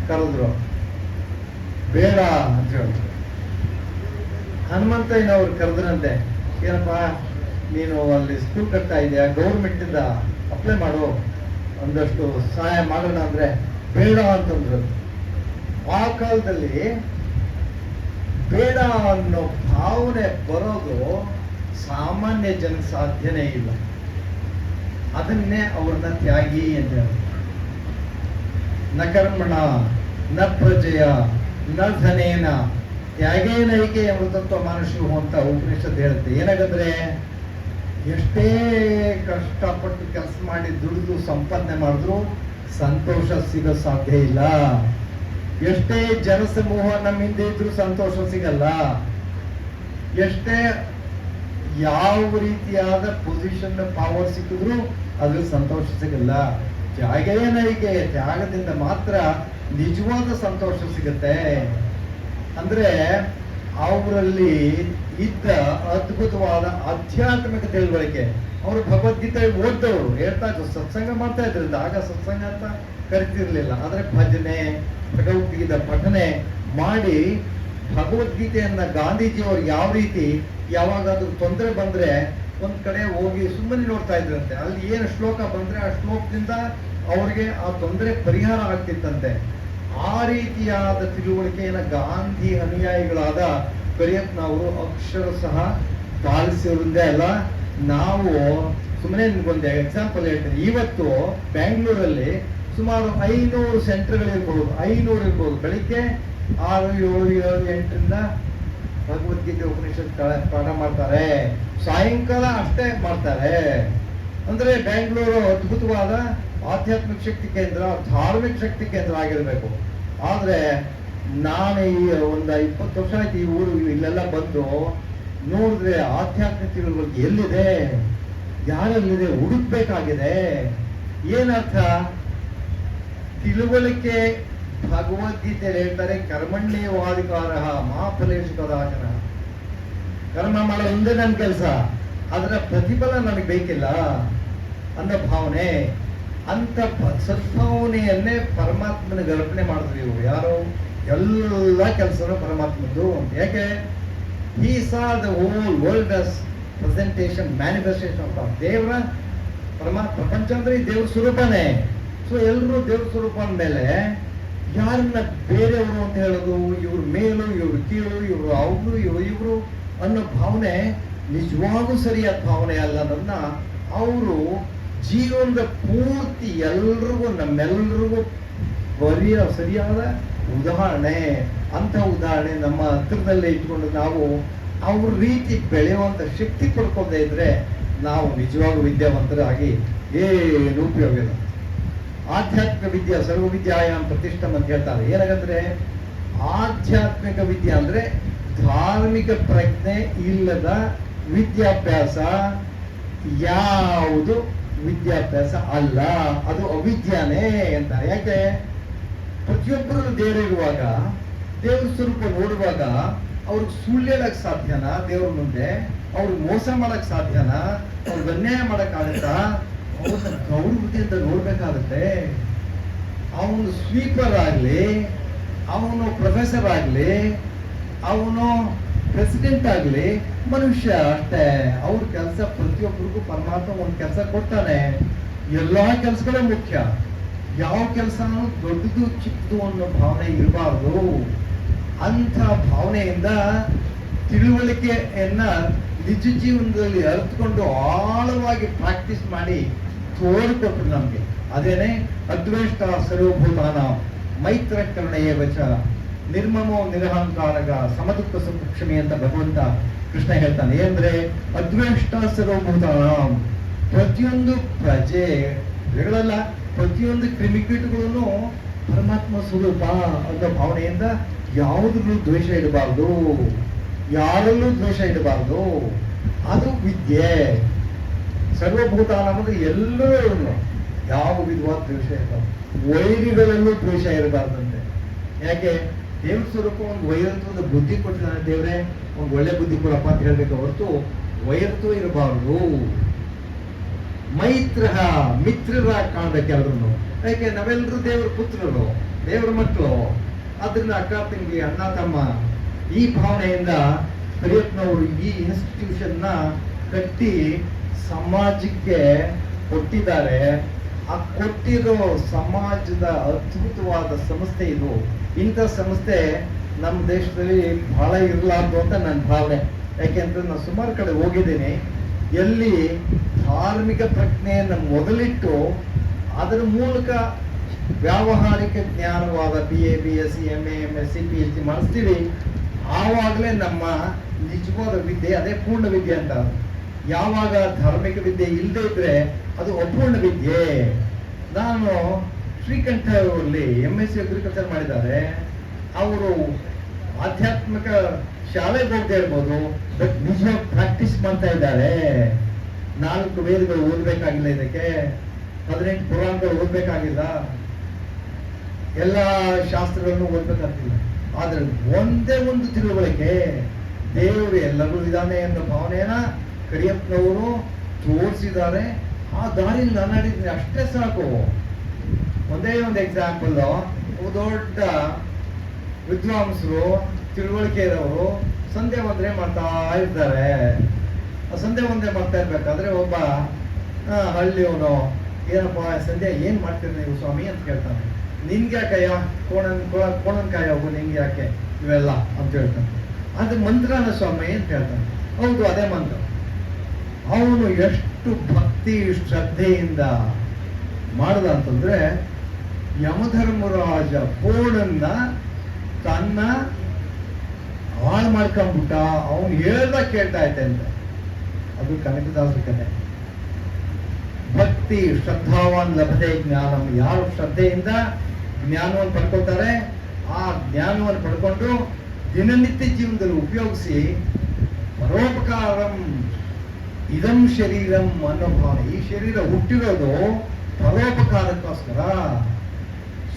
Speaker 5: ಕರೆದ್ರು, ಬೇಡ ಅಂತ ಹೇಳಿದ್ರು. ಹನುಮಂತಯ್ಯನವ್ರು ಕರೆದ್ರಂತೆ, ಏನಪ್ಪಾ ನೀನು ಅಲ್ಲಿ ಸ್ಕೂಲ್ ಕಟ್ತಾ ಇದೆಯಾ, ಗೌರ್ಮೆಂಟ್ ಇಂದ ಅಪ್ಲೈ ಮಾಡು, ಒಂದಷ್ಟು ಸಹಾಯ ಮಾಡೋಣ ಅಂದ್ರೆ ಬೇಡ ಅಂತಂದ್ರು. ಆ ಕಾಲದಲ್ಲಿ ಬೇಡ ಅನ್ನೋ ಭಾವನೆ ಬರೋದು ಸಾಮಾನ್ಯ ಜನಕ್ಕೆ ಸಾಧ್ಯನೇ ಇಲ್ಲ. ಅದನ್ನೇ ಅವ್ರನ್ನ ತ್ಯಾಗಿ ಅಂತ ಹೇಳಿ. ನ ಕರ್ಮಣ ನ ಪ್ರಜೆಯ ನ ಧನೇನ ತ್ಯಾಗೇನೈಕೆ ಅಮೃತತ್ವ ಮನುಷ್ಯು ಅಂತ ಉಪನಿಷತ್ ಹೇಳುತ್ತೆ. ಏನಾಗಂದ್ರೆ, ಎಷ್ಟೇ ಕಷ್ಟಪಟ್ಟು ಕೆಲಸ ಮಾಡಿ ದುಡಿದು ಸಂಪಾದನೆ ಮಾಡಿದ್ರು ಸಂತೋಷ ಸಿಗೋ ಸಾಧ್ಯ ಇಲ್ಲ. ಎಷ್ಟೇ ಜನಸಮೂಹ ನಮ್ಮಿಂದ ಇದ್ರೂ ಸಂತೋಷ ಸಿಗಲ್ಲ. ಎಷ್ಟೇ ಯಾವ ರೀತಿಯಾದ ಪೊಸಿಷನ್ ಪವರ್ ಸಿಕ್ಕಿದ್ರು ಅದ್ರಲ್ಲಿ ಸಂತೋಷ ಸಿಗಲ್ಲ. ತ್ಯಾಗೇನೈಕೆ, ತ್ಯಾಗದಿಂದ ಮಾತ್ರ ನಿಜವಾದ ಸಂತೋಷ ಸಿಗುತ್ತೆ. ಅಂದ್ರೆ ಅವರಲ್ಲಿ ಇದ್ದ ಅದ್ಭುತವಾದ ಆಧ್ಯಾತ್ಮಿಕ ತಿಳುವಳಿಕೆ. ಅವರು ಭಗವದ್ಗೀತೆ ಓದ್ದವರು, ಹೇಳ್ತಾ ಇದ್ರು, ಸತ್ಸಂಗ ಮಾಡ್ತಾ ಇದ್ರಿಂದ. ಆಗ ಸತ್ಸಂಗ ಅಂತ ಕರಿತಿರ್ಲಿಲ್ಲ, ಆದ್ರೆ ಭಜನೆ, ಭಗವದ್ಗೀತೆ ಪಠನೆ ಮಾಡಿ ಭಗವದ್ಗೀತೆಯನ್ನ ಗಾಂಧೀಜಿಯವರು ಯಾವ ರೀತಿ ಯಾವಾಗಾದ್ರೂ ತೊಂದರೆ ಬಂದ್ರೆ ಒಂದ್ ಕಡೆ ಹೋಗಿ ಸುಮ್ಮನೆ ನೋಡ್ತಾ ಇದ್ರಂತೆ. ಅಲ್ಲಿ ಏನು ಶ್ಲೋಕ ಬಂದ್ರೆ ಆ ಶ್ಲೋಕದಿಂದ ಅವ್ರಿಗೆ ಆ ತೊಂದರೆ ಪರಿಹಾರ ಆಗ್ತಿತ್ತಂತೆ. ಆ ರೀತಿಯಾದ ತಿಳುವಳಿಕೆಯನ್ನ ಗಾಂಧಿ ಅನುಯಾಯಿಗಳಾದ ಕರಿಯಪ್ಪನವರು ಅಕ್ಷರ ಸಹ ಪಾಲಿಸಿರೋದೇ ಅಲ್ಲ. ನಾವು ಸುಮ್ಮನೆ ನಿಮ್ಗೊಂದು ಎಕ್ಸಾಂಪಲ್ ಹೇಳ್ತೀನಿ. ಇವತ್ತು ಬ್ಯಾಂಗ್ಳೂರಲ್ಲಿ ಸುಮಾರು 500 ಸೆಂಟರ್ಗಳಿರ್ಬೋದು, 500 ಇರ್ಬೋದು. ಬೆಳಿಗ್ಗೆ 6, 7, 8ರಿಂದ ಭಗವದ್ಗೀತೆ ಉಪನಿಷತ್ ಪಾಠ ಮಾಡ್ತಾರೆ, ಸಾಯಂಕಾಲ ಅಷ್ಟೇ ಮಾಡ್ತಾರೆ. ಅಂದ್ರೆ ಬ್ಯಾಂಗ್ಳೂರು ಅದ್ಭುತವಾದ ಆಧ್ಯಾತ್ಮಿಕ ಶಕ್ತಿ ಕೇಂದ್ರ, ಧಾರ್ಮಿಕ ಶಕ್ತಿ ಕೇಂದ್ರ ಆಗಿರ್ಬೇಕು. ಆದ್ರೆ ನಾನು ಈ ಒಂದು 20 ವರ್ಷ ಆಯ್ತು ಈ ಊರು ಇಲ್ಲೆಲ್ಲ ಬಂದು ನೋಡಿದ್ರೆ ಆಧ್ಯಾತ್ಮಿಕ ತಿಳುವಳಿಕೆ ಎಲ್ಲಿದೆ, ಯಾರಲ್ಲಿದೆ ಹುಡುಕ್ಬೇಕಾಗಿದೆ. ಏನರ್ಥ? ತಿಳುವಳಿಕೆ ಭಗವದ್ಗೀತೆಯಲ್ಲಿ ಹೇಳ್ತಾರೆ, ಕರ್ಮಣ್ಯೇವಾಧಿಕಾರ ಮಹಾಫಲೇಶು ಕದಾಚನ. ಕರ್ಮ ಮಾಡೋ ಒಂದೇ ನನ್ನ ಕೆಲಸ, ಅದರ ಪ್ರತಿಫಲ ನನಗೆ ಬೇಕಿಲ್ಲ ಅನ್ನೋ ಭಾವನೆ. ಅಂತ ಸದ್ಭಾವನೆಯನ್ನೇ ಪರಮಾತ್ಮನಿಗೆ ಅರ್ಪಣೆ ಮಾಡಿದ್ರು ಇವರು. ಯಾರು? ಎಲ್ಲ ಕೆಲಸನೂ ಪರಮಾತ್ಮದ್ದು. ಯಾಕೆ? He saw the whole world as presentation, manifestation of God. ದೇವರ ಪ್ರಪಂಚ ಅಂದ್ರೆ ದೇವ್ರ ಸ್ವರೂಪನೇ. ಸೊ ಎಲ್ಲರೂ ದೇವ್ರ ಸ್ವರೂಪ ಅಂದಮೇಲೆ ಯಾರನ್ನ ಬೇರೆಯವರು ಅಂತ ಹೇಳೋದು, ಇವ್ರ ಮೇಲು, ಇವ್ರ ಕೀಳು, ಇವರು ಅವರು, ಇವರು ಅನ್ನೋ ಭಾವನೆ ನಿಜವಾಗೂ ಸರಿಯಾದ ಭಾವನೆ ಅಲ್ಲ ಅನ್ನೋದನ್ನ ಅವರು ಜೀವನದ ಪೂರ್ತಿ ಎಲ್ರಿಗೂ, ನಮ್ಮೆಲ್ರಿಗೂ ಬರೆಯ ಸರಿಯಾದ ಉದಾಹರಣೆ. ಅಂತ ಉದಾಹರಣೆ ನಮ್ಮ ಹತ್ರದಲ್ಲೇ ಇಟ್ಕೊಂಡು ನಾವು ಅವ್ರ ರೀತಿ ಬೆಳೆಯುವಂತ ಶಕ್ತಿ ಪಡ್ಕೋದೇ ಇದ್ರೆ ನಾವು ನಿಜವಾಗೂ ವಿದ್ಯಾವಂತರಾಗಿ ಏನು ಉಪಯೋಗ ಇಲ್ಲ. ಆಧ್ಯಾತ್ಮಿಕ ವಿದ್ಯಾ ಸರ್ವ ವಿದ್ಯಾಯಾಮ್ ಪ್ರತಿಷ್ಠಂ ಅಂತ ಹೇಳ್ತಾರೆ. ಏನಾಗಂದ್ರೆ ಆಧ್ಯಾತ್ಮಿಕ ವಿದ್ಯೆ ಅಂದ್ರೆ ಧಾರ್ಮಿಕ ಪ್ರಜ್ಞೆ ಇಲ್ಲದ ವಿದ್ಯಾಭ್ಯಾಸ ಯಾವುದು ವಿದ್ಯಾಭ್ಯಾಸ ಅಲ್ಲ, ಅದು ಅವಿದ್ಯಾನೇ ಅಂತಾರೆ. ಯಾಕೆ? ಪ್ರತಿಯೊಬ್ಬರು ದೇವರಿರುವಾಗ, ದೇವ್ರ ಸ್ವರೂಪ ನೋಡುವಾಗ ಅವ್ರಿಗೆ ಸುಳ್ಳು ಹೇಳಕ್ ಸಾಧ್ಯನಾ? ದೇವ್ರ ಮುಂದೆ ಅವ್ರಿಗೆ ಮೋಸ ಮಾಡಕ್ ಸಾಧ್ಯನಾ? ಅವ್ರಿಗೆ ಅನ್ಯಾಯ ಮಾಡಕ್ ಆಗತ್ತಾ? ಅವ್ರನ್ನ ಗೌರವದಿಂದ ನೋಡ್ಬೇಕಾಗತ್ತೆ. ಅವನು ಸ್ವೀಪರ್ ಆಗ್ಲಿ, ಅವನು ಪ್ರೊಫೆಸರ್ ಆಗ್ಲಿ, ಅವನು ಪ್ರೆಸಿಡೆಂಟ್ ಆಗ್ಲಿ ಮನುಷ್ಯ ಅಷ್ಟೇ. ಅವ್ರ ಕೆಲಸ ಪ್ರತಿಯೊಬ್ಬರಿಗೂ ಪರಮಾತ್ಮ ಒಂದು ಕೆಲಸ ಕೊಡ್ತಾನೆ. ಎಲ್ಲಾ ಕೆಲಸಗಳೇ ಮುಖ್ಯ. ಯಾವ ಕೆಲಸನೂ ದೊಡ್ಡದು ಚಿಕ್ಕದು ಅನ್ನೋ ಭಾವನೆ ಇರಬಾರ್ದು. ಅಂಥ ಭಾವನೆಯಿಂದ ತಿಳುವಳಿಕೆಯನ್ನ ನಿಜ ಜೀವನದಲ್ಲಿ ಅರ್ಥಕೊಂಡು ಆಳವಾಗಿ ಪ್ರಾಕ್ಟೀಸ್ ಮಾಡಿ ತೋರಿಕೊಟ್ರು ನಮ್ಗೆ. ಅದೇನೆ ಅದ್ವೇಷ್ಟ ಸರ್ವಭೂತಾನ ಮೈತ್ರ ಕರುಣೆಯ ವಚ ನಿರ್ಮಮೋ ನಿರಹಂಕಾರಗ ಸಮದುಃಖ ಸುಖ ಕ್ಷಮೆ ಅಂತ ಭಗವಂತ ಕೃಷ್ಣ ಹೇಳ್ತಾನೆ. ಏನಂದ್ರೆ ಅದ್ವೇಷ್ಟ ಸರ್ವಭೂತಾನ, ಪ್ರತಿಯೊಂದು ಪ್ರಜೆಗಳಲ್ಲ, ಪ್ರತಿಯೊಂದು ಕ್ರಿಮಿಕೀಟಗಳನ್ನು ಪರಮಾತ್ಮ ಸ್ವರೂಪ ಅನ್ನೋ ಭಾವನೆಯಿಂದ ಯಾವುದ್ರಲ್ಲೂ ದ್ವೇಷ ಇಡಬಾರ್ದು, ಯಾರಲ್ಲೂ ದ್ವೇಷ ಇಡಬಾರ್ದು. ಅದು ವಿದ್ಯೆ. ಸರ್ವಭೂತಾನ ಅಂದ್ರೆ ಎಲ್ಲರೂ ಯಾವ ವಿಧವಾದ ದ್ವೇಷ ಇರಬಾರ್ದು. ವೈರಿಗಳಲ್ಲೂ ದ್ವೇಷ ಇರಬಾರ್ದಂತೆ. ಯಾಕೆ? ದೇವ್ರ ಸ್ವರೂಪ ಒಂದು ವೈರತ್ವದ ಬುದ್ಧಿ ಕೊಟ್ಟಿದ್ದಾನೆ. ದೇವ್ರೆ ಒಂದು ಒಳ್ಳೆ ಬುದ್ಧಿ ಕೊಡಪ್ಪ ಅಂತ ಹೇಳ್ಬೇಕು ಹೊರತು ವೈರತ್ವ ಇರಬಾರ್ದು. ಮೈತ್ರ ಮಿತ್ರರಾಗಿ ಕಾಣ್ಬೇಕು ಎಲ್ರು. ಯಾಕೆ? ನಾವೆಲ್ಲರೂ ದೇವ್ರ ಪುತ್ರರು, ದೇವ್ರ ಮಕ್ಕಳು. ಅದರಿಂದ ಅಕ್ಕ ತಂಗಿ, ಅಣ್ಣ ತಮ್ಮ, ಈ ಭಾವನೆಯಿಂದ ಕರಿಯಪ್ಪನವರು ಈ ಇನ್ಸ್ಟಿಟ್ಯೂಷನ್ ನ ಕಟ್ಟಿ ಸಮಾಜಕ್ಕೆ ಕೊಟ್ಟಿದ್ದಾರೆ. ಆ ಕೊಟ್ಟಿರೋ ಸಮಾಜದ ಅದ್ಭುತವಾದ ಸಂಸ್ಥೆ ಇದು. ಇಂಥ ಸಂಸ್ಥೆ ನಮ್ಮ ದೇಶದಲ್ಲಿ ಬಹಳ ಇರಲಾರ್ದು ಅಂತ ನನ್ನ ಭಾವನೆ. ಯಾಕೆಂದ್ರೆ ನಾನು ಸುಮಾರು ಕಡೆ ಹೋಗಿದ್ದೀನಿ, ಎಲ್ಲಿ ಧಾರ್ಮಿಕ ಪ್ರಜ್ಞೆಯನ್ನು ಮೊದಲಿಟ್ಟು ಅದರ ಮೂಲಕ ವ್ಯಾವಹಾರಿಕ ಜ್ಞಾನವಾದ BA BSc MA MSc PhD ಮಾಡಿಸ್ತೀವಿ. ಆವಾಗಲೇ ನಮ್ಮ ನಿಜವಾದ ವಿದ್ಯೆ, ಅದೇ ಪೂರ್ಣ ವಿದ್ಯೆ ಅಂತ. ಯಾವಾಗ ಧಾರ್ಮಿಕ ವಿದ್ಯೆ ಇಲ್ಲದೆ ಇದ್ರೆ ಅದು ಅಪೂರ್ಣ ವಿದ್ಯೆ. ನಾನು ಶ್ರೀಕಂಠ ಅವರಲ್ಲಿ MSc ಅಗ್ರಿಕಲ್ಚರ್ ಮಾಡಿದ್ದಾರೆ. ಅವರು ಆಧ್ಯಾತ್ಮಿಕ ಶಾಲೆಗೆ ಹೋಗ್ತಾ ಇರ್ಬೋದು, ಬಟ್ ನಿಜವಾಗಿ ಪ್ರಾಕ್ಟೀಸ್ ಮಾಡ್ತಾ ಇದ್ದಾರೆ. 4 ವೇದಗಳು ಓದ್ಬೇಕಾಗಿಲ್ಲ, ಇದಕ್ಕೆ 18 ಪುರಾಣಗಳು ಓದ್ಬೇಕಾಗಿಲ್ಲ, ಎಲ್ಲ ಶಾಸ್ತ್ರಗಳನ್ನು ಓದ್ಬೇಕಾಗ್ತಿಲ್ಲ. ಆದ್ರೆ ಒಂದೇ ಒಂದು ತಿಳುವಳಿಕೆ, ದೇವರು ಎಲ್ಲರೂ ಇದ್ದಾನೆ ಅನ್ನೋ ಭಾವನೆಯನ್ನ ಕರಿಯಪ್ಪನವರು ತೋರಿಸಿದ್ದಾರೆ. ಆ ದಾರಿಯಲ್ಲಿ ನಾನು ನಡೆದಿದ್ದೀನಿ, ಅಷ್ಟೇ ಸಾಕು. ಒಂದೇ ಒಂದು ಎಕ್ಸಾಂಪಲ್, ದೊಡ್ಡ ವಿದ್ವಾಂಸರು, ತಿಳುವಳಿಕೆ ಇರೋರು ಸಂಧ್ಯಾ ವಂದನೆ ಮಾಡ್ತಾ ಇರ್ತಾರೆ. ಸಂಧ್ಯಾ ವಂದನೆ ಮಾಡ್ತಾ ಇರ್ಬೇಕಾದ್ರೆ ಒಬ್ಬ ಹಳ್ಳಿಯವನು, ಏನಪ್ಪ ಸಂಧ್ಯಾ ಏನ್ ಮಾಡ್ತೀರಿ ನೀವು ಸ್ವಾಮಿ ಅಂತ ಕೇಳ್ತಾನೆ. ನಿನ್ಗೆ ಯಾಕಯ್ಯ ಕೋಣನ್ಕಾಯ ಹೋಗು, ನಿನ್ಗೆ ಯಾಕೆ ಇವೆಲ್ಲ ಅಂತ ಹೇಳ್ತಾನೆ. ಅದು ಮಂತ್ರನ ಸ್ವಾಮಿ ಅಂತ ಹೇಳ್ತಾನೆ. ಹೌದು, ಅದೇ ಮಂತ್ರ. ಅವನು ಎಷ್ಟು ಭಕ್ತಿ ಶ್ರದ್ಧೆಯಿಂದ ಮಾಡ್ದ ಅಂತಂದ್ರೆ, ಯಮಧರ್ಮರಾಜ ಕೋಣನ್ನ ತನ್ನ ಹಾಳು ಮಾಡ್ಕೊಂಡ್ಬಿಟ್ಟ. ಅವನು ಹೇಳ್ದ ಕೇಳ್ತಾ ಐತೆ ಅಂತ. ಅದು ಕನಕದಾಸರ ಕಥೆ. ಭಕ್ತಿ ಶ್ರದ್ಧಾವಾನ್ ಲಭತೆ ಜ್ಞಾನಂ. ಯಾರು ಶ್ರದ್ಧೆಯಿಂದ ಜ್ಞಾನವನ್ನು ಪಡ್ಕೊಳ್ತಾರೆ, ಆ ಜ್ಞಾನವನ್ನು ಪಡ್ಕೊಂಡು ದಿನನಿತ್ಯ ಜೀವನದಲ್ಲಿ ಉಪಯೋಗಿಸಿ ಪರೋಪಕಾರಂ ಇದಂ ಶರೀರಂ ಅನ್ನೋ ಭಾವನೆ. ಈ ಶರೀರ ಹುಟ್ಟಿರೋದು ಪರೋಪಕಾರಕ್ಕೋಸ್ಕರ,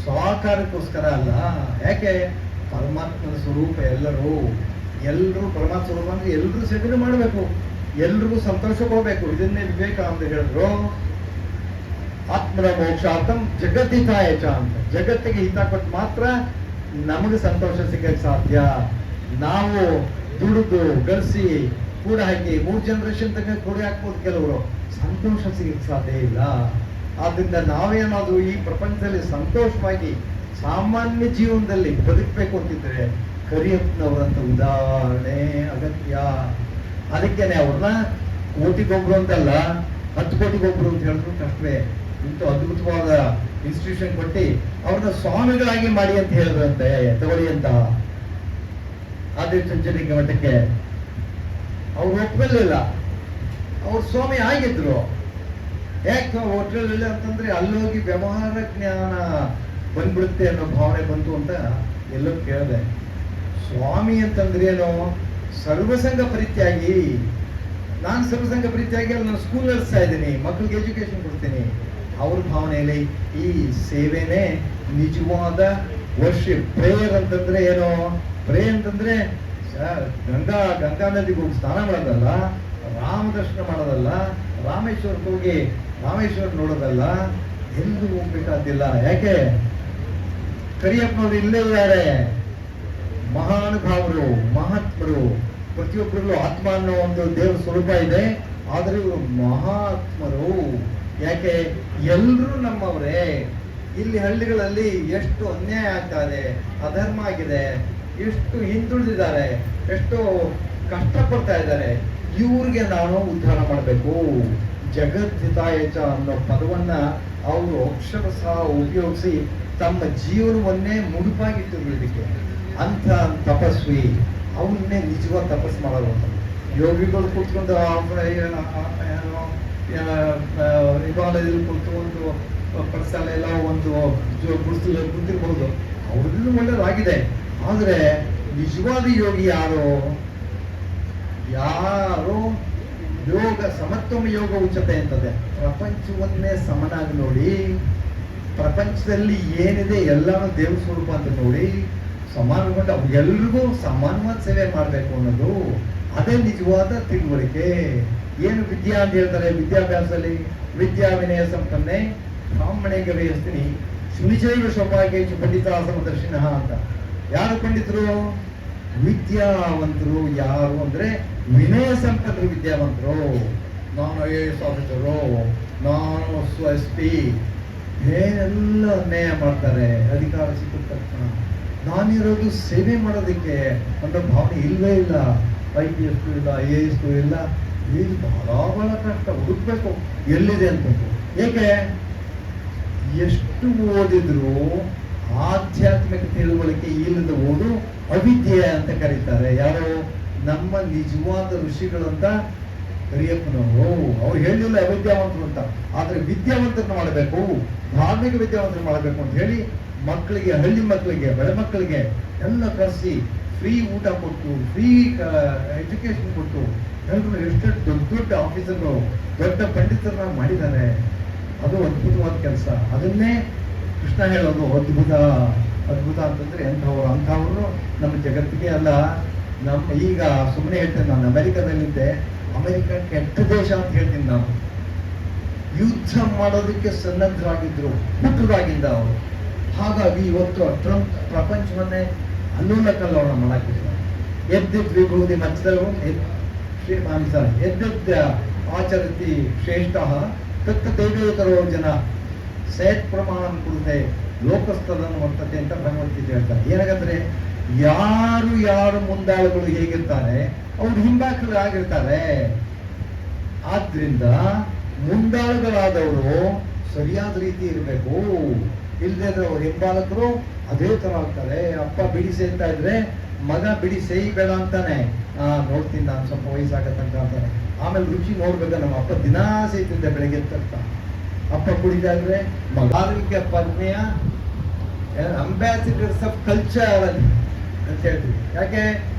Speaker 5: ಸಹಕಾರಕ್ಕೋಸ್ಕರ ಅಲ್ಲ. ಯಾಕೆ? ಪರಮಾತ್ಮನ ಸ್ವರೂಪ ಎಲ್ಲರೂ ಪರಮಾತ್ಮ ಸ್ವರೂಪ ಅಂದ್ರೆ ಎಲ್ಲರೂ ಸೇವನೆ ಮಾಡಬೇಕು, ಎಲ್ರಿಗೂ ಸಂತೋಷ ಕೊಡಬೇಕು. ಇದನ್ನೇ ವಿವೇಕಾನಂದ ಹೇಳಿದ್ರು, ಆತ್ಮನ ಮೋಕ್ಷಾರ್ಥಂ ಜಗತ್ತಿತಾಯ ಚ ಅಂತ. ಜಗತ್ತಿಗೆ ಹಿತ ಕೊಟ್ಟು ಮಾತ್ರ ನಮಗೆ ಸಂತೋಷ ಸಿಗಕ್ಕೆ ಸಾಧ್ಯ. ನಾವು ದುಡಿದು ಗಳಿಸಿ ಕೂಡ ಹಾಕಿ 3 ಜನರೇಷನ್ ತನಕ ಕೂಡ ಹಾಕ್ಬೋದು ಕೆಲವರು, ಸಂತೋಷ ಸಿಗಕ್ಕೆ ಸಾಧ್ಯ ಇಲ್ಲ. ಆದ್ರಿಂದ ನಾವೇನಾದ್ರೂ ಈ ಪ್ರಪಂಚದಲ್ಲಿ ಸಂತೋಷವಾಗಿ ಸಾಮಾನ್ಯ ಜೀವನದಲ್ಲಿ ಬದುಕಬೇಕು ಅಂತಿದ್ರೆ ಕರಿಯಪ್ಪನವರಂತ ಉದಾಹರಣೆ ಅಗತ್ಯ. ಅದಕ್ಕೇನೆ ಅವ್ರನ್ನ ಕೋಟಿಗೊಬ್ರು ಅಂತಲ್ಲ, 10 ಕೋಟಿಗೊಬ್ರು ಅಂತ ಹೇಳಿದ್ರು ಕಷ್ಟವೇ. ಇಂಥ ಅದ್ಭುತವಾದ ಇನ್ಸ್ಟಿಟ್ಯೂಷನ್ ಕೊಟ್ಟು ಅವ್ರನ್ನ ಸ್ವಾಮಿಗಳಾಗಿ ಮಾಡಿ ಅಂತ ಹೇಳಿದ್ರಂತೆ, ತಗೊಳ್ಳಿ ಅಂತ. ಆದಿಚುಂಚನಗಿರಿ ಮಠಕ್ಕೆ ಅವ್ರು ಒಪ್ಪಲಿಲ್ಲ, ಅವ್ರು ಸ್ವಾಮಿ ಆಗಿದ್ರು. ಯಾಕೆ ಒಟ್ಟಲಿಲ್ಲ ಅಂತಂದ್ರೆ ಅಲ್ಲೋಗಿ ವ್ಯವಹಾರ ಜ್ಞಾನ ಬಂದ್ಬಿಡುತ್ತೆ ಅನ್ನೋ ಭಾವನೆ ಬಂತು ಅಂತ ಎಲ್ಲೋ ಕೇಳಿದೆ. ಸ್ವಾಮಿ ಅಂತಂದ್ರೆ ಏನೋ ಸರ್ವಸಂಗ ಪರಿತ್ಯಾಗಿ. ನಾನು ಸರ್ವಸಂಗ ಪರಿತ್ಯಾಗಿ ಅಲ್ಲಿ ನಾನು ಸ್ಕೂಲ್ ನಡೆಸ್ತಾ ಇದ್ದೀನಿ, ಮಕ್ಕಳಿಗೆ ಎಜುಕೇಶನ್ ಕೊಡ್ತೀನಿ. ಅವ್ರ ಭಾವನೆಯಲ್ಲಿ ಈ ಸೇವೆನೇ ನಿಜವಾದ ವರ್ಷಿಪ್. ಪ್ರೇಯರ್ ಅಂತಂದ್ರೆ ಏನೋ, ಪ್ರೇ ಅಂತಂದ್ರೆ ಗಂಗಾ ನದಿಗೆ ಹೋಗಿ ಸ್ನಾನ ಮಾಡೋದಲ್ಲ, ರಾಮ ದರ್ಶನ ಮಾಡೋದಲ್ಲ, ರಾಮೇಶ್ವರಕ್ಕೆ ಹೋಗಿ ರಾಮೇಶ್ವರ ನೋಡೋದಲ್ಲ, ಎಲ್ಲೂ ಹೋಗ್ಬೇಕಾದಿಲ್ಲ. ಯಾಕೆ ಕರಿಯಪ್ಪನವರು ಇಲ್ಲೇ ಇದ್ದಾರೆ, ಮಹಾನುಭಾವರು, ಮಹಾತ್ಮರು. ಪ್ರತಿಯೊಬ್ಬರಿಗೂ ಆತ್ಮ ಅನ್ನೋ ಒಂದು ದೇವರ ಸ್ವರೂಪ ಇದೆ, ಆದ್ರೆ ಇವರು ಮಹಾತ್ಮರು. ಯಾಕೆ ಎಲ್ಲರೂ ನಮ್ಮವರೇ. ಇಲ್ಲಿ ಹಳ್ಳಿಗಳಲ್ಲಿ ಎಷ್ಟು ಅನ್ಯಾಯ ಆಗ್ತಾ ಇದೆ, ಅಧರ್ಮ ಆಗಿದೆ, ಎಷ್ಟು ಹಿಂದುಳಿದಿದ್ದಾರೆ, ಎಷ್ಟು ಕಷ್ಟಪಡ್ತಾ ಇದ್ದಾರೆ. ಇವ್ರಿಗೆ ನಾನು ಉದ್ಧಾರ ಮಾಡಬೇಕು. ಜಗದ್ಹಿತಾಯಚ ಅನ್ನೋ ಪದವನ್ನ ಅವರು ಅಕ್ಷರಶಃ ಉಪಯೋಗಿಸಿ ತಮ್ಮ ಜೀವನವನ್ನೇ ಮುಡುಪಾಗಿಟ್ಟಿರೋದಕ್ಕೆ ಅಂತ ತಪಸ್ವಿ. ಅವನ್ನೇ ನಿಜವಾದ ತಪಸ್ಸು ಮಾಡೋದು ಅಂತ. ಯೋಗಿಗಳು ಕೂತ್ಕೊಂಡು ಹಿಮಾಲಯದಲ್ಲಿ ಕೂತ್ಕೊಂಡು ಪಡಿಸಲ್ಲ ಎಲ್ಲ ಒಂದು ಗುಡಿಸಲು ಕೂತಿರ್ಬೋದು, ಅವ್ರಿಗೂ ಒಳ್ಳೇದಾಗಿದೆ. ಆದ್ರೆ ನಿಜವಾದ ಯೋಗಿ ಯಾರು? ಯೋಗ ಸಮತ್ವಮ ಯೋಗ ಉಚ್ಚತೆ ಅಂತದೆ. ಪ್ರಪಂಚವನ್ನೇ ಸಮನಾಗಿ ನೋಡಿ, ಪ್ರಪಂಚದಲ್ಲಿ ಏನಿದೆ ಎಲ್ಲಾನು ದೇವ್ರ ಸ್ವರೂಪ ಅಂತ ನೋಡಿ ಸಮಾನಗೊಂಡು ಎಲ್ರಿಗೂ ಸಮಾನವಾದ ಸೇವೆ ಮಾಡಬೇಕು ಅನ್ನೋದು ಅದೇ ನಿಜವಾದ ತಿಳುವಳಿಕೆ. ಏನು ವಿದ್ಯಾ ಅಂತ ಹೇಳ್ತಾರೆ ವಿದ್ಯಾಭ್ಯಾಸದಲ್ಲಿ? ವಿದ್ಯಾ ವಿನಯ ಸಂಪನ್ನೆ ಬ್ರಾಹ್ಮಣೆ ಗವೇಸ್ತೀನಿ ಶುನಿಚೈವ ಸೌಭಾಗ್ಯ ಪಂಡಿತ ಸಮದರ್ಶಿನ ಅಂತ. ಯಾರು ಪಂಡಿತರು? ವಿದ್ಯಾವಂತರು. ಯಾರು ಅಂದ್ರೆ ವಿನಯ ಸಂಪನ್ನರು ವಿದ್ಯಾವಂತರು. ನಾನು IAS ಆಫೀಸರು, ನಾನು SP, ಏನೆಲ್ಲ ಅನ್ಯಾಯ ಮಾಡ್ತಾರೆ. ಅಧಿಕಾರ ಸಿಕ್ಕಿದ ತಕ್ಷಣ ನಾನಿರೋದು ಸೇವೆ ಮಾಡೋದಕ್ಕೆ ಅನ್ನೋ ಭಾವನೆ ಇಲ್ವೇ ಇಲ್ಲ. IPS ಇಲ್ಲ, IAS ಇಲ್ಲ. ಇದು ಬಹಳ ಕಷ್ಟ, ಹುಡುಕ್ಬೇಕು ಎಲ್ಲಿದೆ ಅಂತ. ಏಕೆ? ಎಷ್ಟು ಓದಿದ್ರು ಆಧ್ಯಾತ್ಮಿಕ ತಿಳುವಳಿಕೆ ಇಲ್ಲದ ಓದು ಅವಿದ್ಯೆ ಅಂತ ಕರೀತಾರೆ. ಯಾರು? ನಮ್ಮ ನಿಜವಾದ ಋಷಿಗಳಂತ ಕರಿಯಪ್ಪನವರು. ಅವ್ರು ಹೇಳಿಲ್ಲ ಅವಿದ್ಯಾವಂತರು ಅಂತ, ಆದ್ರೆ ವಿದ್ಯಾವಂತರನ್ನ ಮಾಡಬೇಕು, ಧಾರ್ಮಿಕ ವಿದ್ಯಾವಂತರು ಮಾಡಬೇಕು ಅಂತ ಹೇಳಿ ಮಕ್ಕಳಿಗೆ, ಹಳ್ಳಿ ಮಕ್ಕಳಿಗೆ, ಬಡ ಮಕ್ಕಳಿಗೆ ಎಲ್ಲ ಕರೆಸಿ ಫ್ರೀ ಊಟ ಕೊಟ್ಟು, ಫ್ರೀ ಎಜುಕೇಶನ್ ಕೊಟ್ಟು ಎಲ್ಲರೂ ಎಷ್ಟು ದೊಡ್ಡ ದೊಡ್ಡ ಆಫೀಸರ್ಗಳು, ದೊಡ್ಡ ಪಂಡಿತರನ್ನ ಮಾಡಿದ್ದಾರೆ. ಅದು ಅದ್ಭುತವಾದ ಕೆಲಸ. ಅದನ್ನೇ ಕೃಷ್ಣ ಹೇಳೋದು ಅದ್ಭುತ. ಅದ್ಭುತ ಅಂತಂದ್ರೆ ಅಂಥವ್ರು ನಮ್ಮ ಜಗತ್ತಿಗೆ ಅಲ್ಲ. ನಮ್ಮ ಈಗ ಸುಮ್ಮನೆ ಹೇಳ್ತೇನೆ, ನಾನು ಅಮೆರಿಕದಲ್ಲಿದ್ದೆ. ಅಮೆರಿಕ ಕೆಟ್ಟ ದೇಶ ಅಂತ ಹೇಳ್ತೀನಿ ನಾನು. ಯುದ್ಧ ಮಾಡೋದಕ್ಕೆ ಸನ್ನದ್ಧರಾಗಿದ್ರು ಹುಟ್ಟುದಾಗಿಂದ ಅವರು. ಹಾಗಾಗಿ ಇವತ್ತು ಟ್ರಂಪ್ ಪ್ರಪಂಚವನ್ನೇ ಅಲ್ಲೋಲ ಕಲ್ಲೋಲ ಮಾಡಾಕಿದ್ದಾರೆ. ಎದ್ದಿದ್ ವಿಭೂತಿ ಮಚ್ಚದವು ಎದ್ದಿದ್ದ ಆಚರಿಸಿ ಶ್ರೇಷ್ಠ ತತ್ತ ದೈವೇತರೋ ಜನ ಸೇತ್ ಪ್ರಮಾಣ ಕುರಿತೆ ಲೋಕಸ್ಥಳನ್ನು ವರ್ತತೆ ಅಂತ ಭಗವದ್ಗೀತೆ ಹೇಳ್ತಾರೆ. ಏನಾಗಂದ್ರೆ ಯಾರು ಮುಂದಾಳುಗಳು ಹೇಗಿರ್ತಾರೆ ಅವ್ರು ಹಿಂಬಾಕರು ಆಗಿರ್ತಾರೆ. ಆದ್ರಿಂದ ಮುಂದಾಳುಗಳಾದವರು ಸರಿಯಾದ ರೀತಿ ಇರಬೇಕು. ಇಲ್ಲದೆ ಅವ್ರ ಹಿಂಬಾಲಕರು ಅದೇ ತರ ಆಗ್ತಾರೆ. ಅಪ್ಪ ಬಿಡಿ ಸೇರ್ತಾ ಇದ್ರೆ ಮಗ ಬಿಡಿ ಸೇಯಬೇಡ ಅಂತಾನೆ. ನೋಡ್ತೀನಿ ನಾನು, ಸ್ವಲ್ಪ ವಯಸ್ಸಾಗತ್ತಂತ ಅಂತಾನೆ. ಆಮೇಲೆ ರುಚಿ ನೋಡ್ಬೇಕ. ನಮ್ಮ ಅಪ್ಪ ದಿನಾ ಸೇತಿದ್ದೆ ಬೆಳಗ್ಗೆ ತಕ್ಕ. ಅಪ್ಪ ಕುಡಿದಾದ್ರೆ ಮಗಾರಿಕೆ ಪತ್ನಿಯ ಅಂಬಾಸಿಡರ್ಸ್ ಆಫ್ ಕಲ್ಚರ್ ಅಂತ ಹೇಳ್ತೀವಿ. ಯಾಕೆ?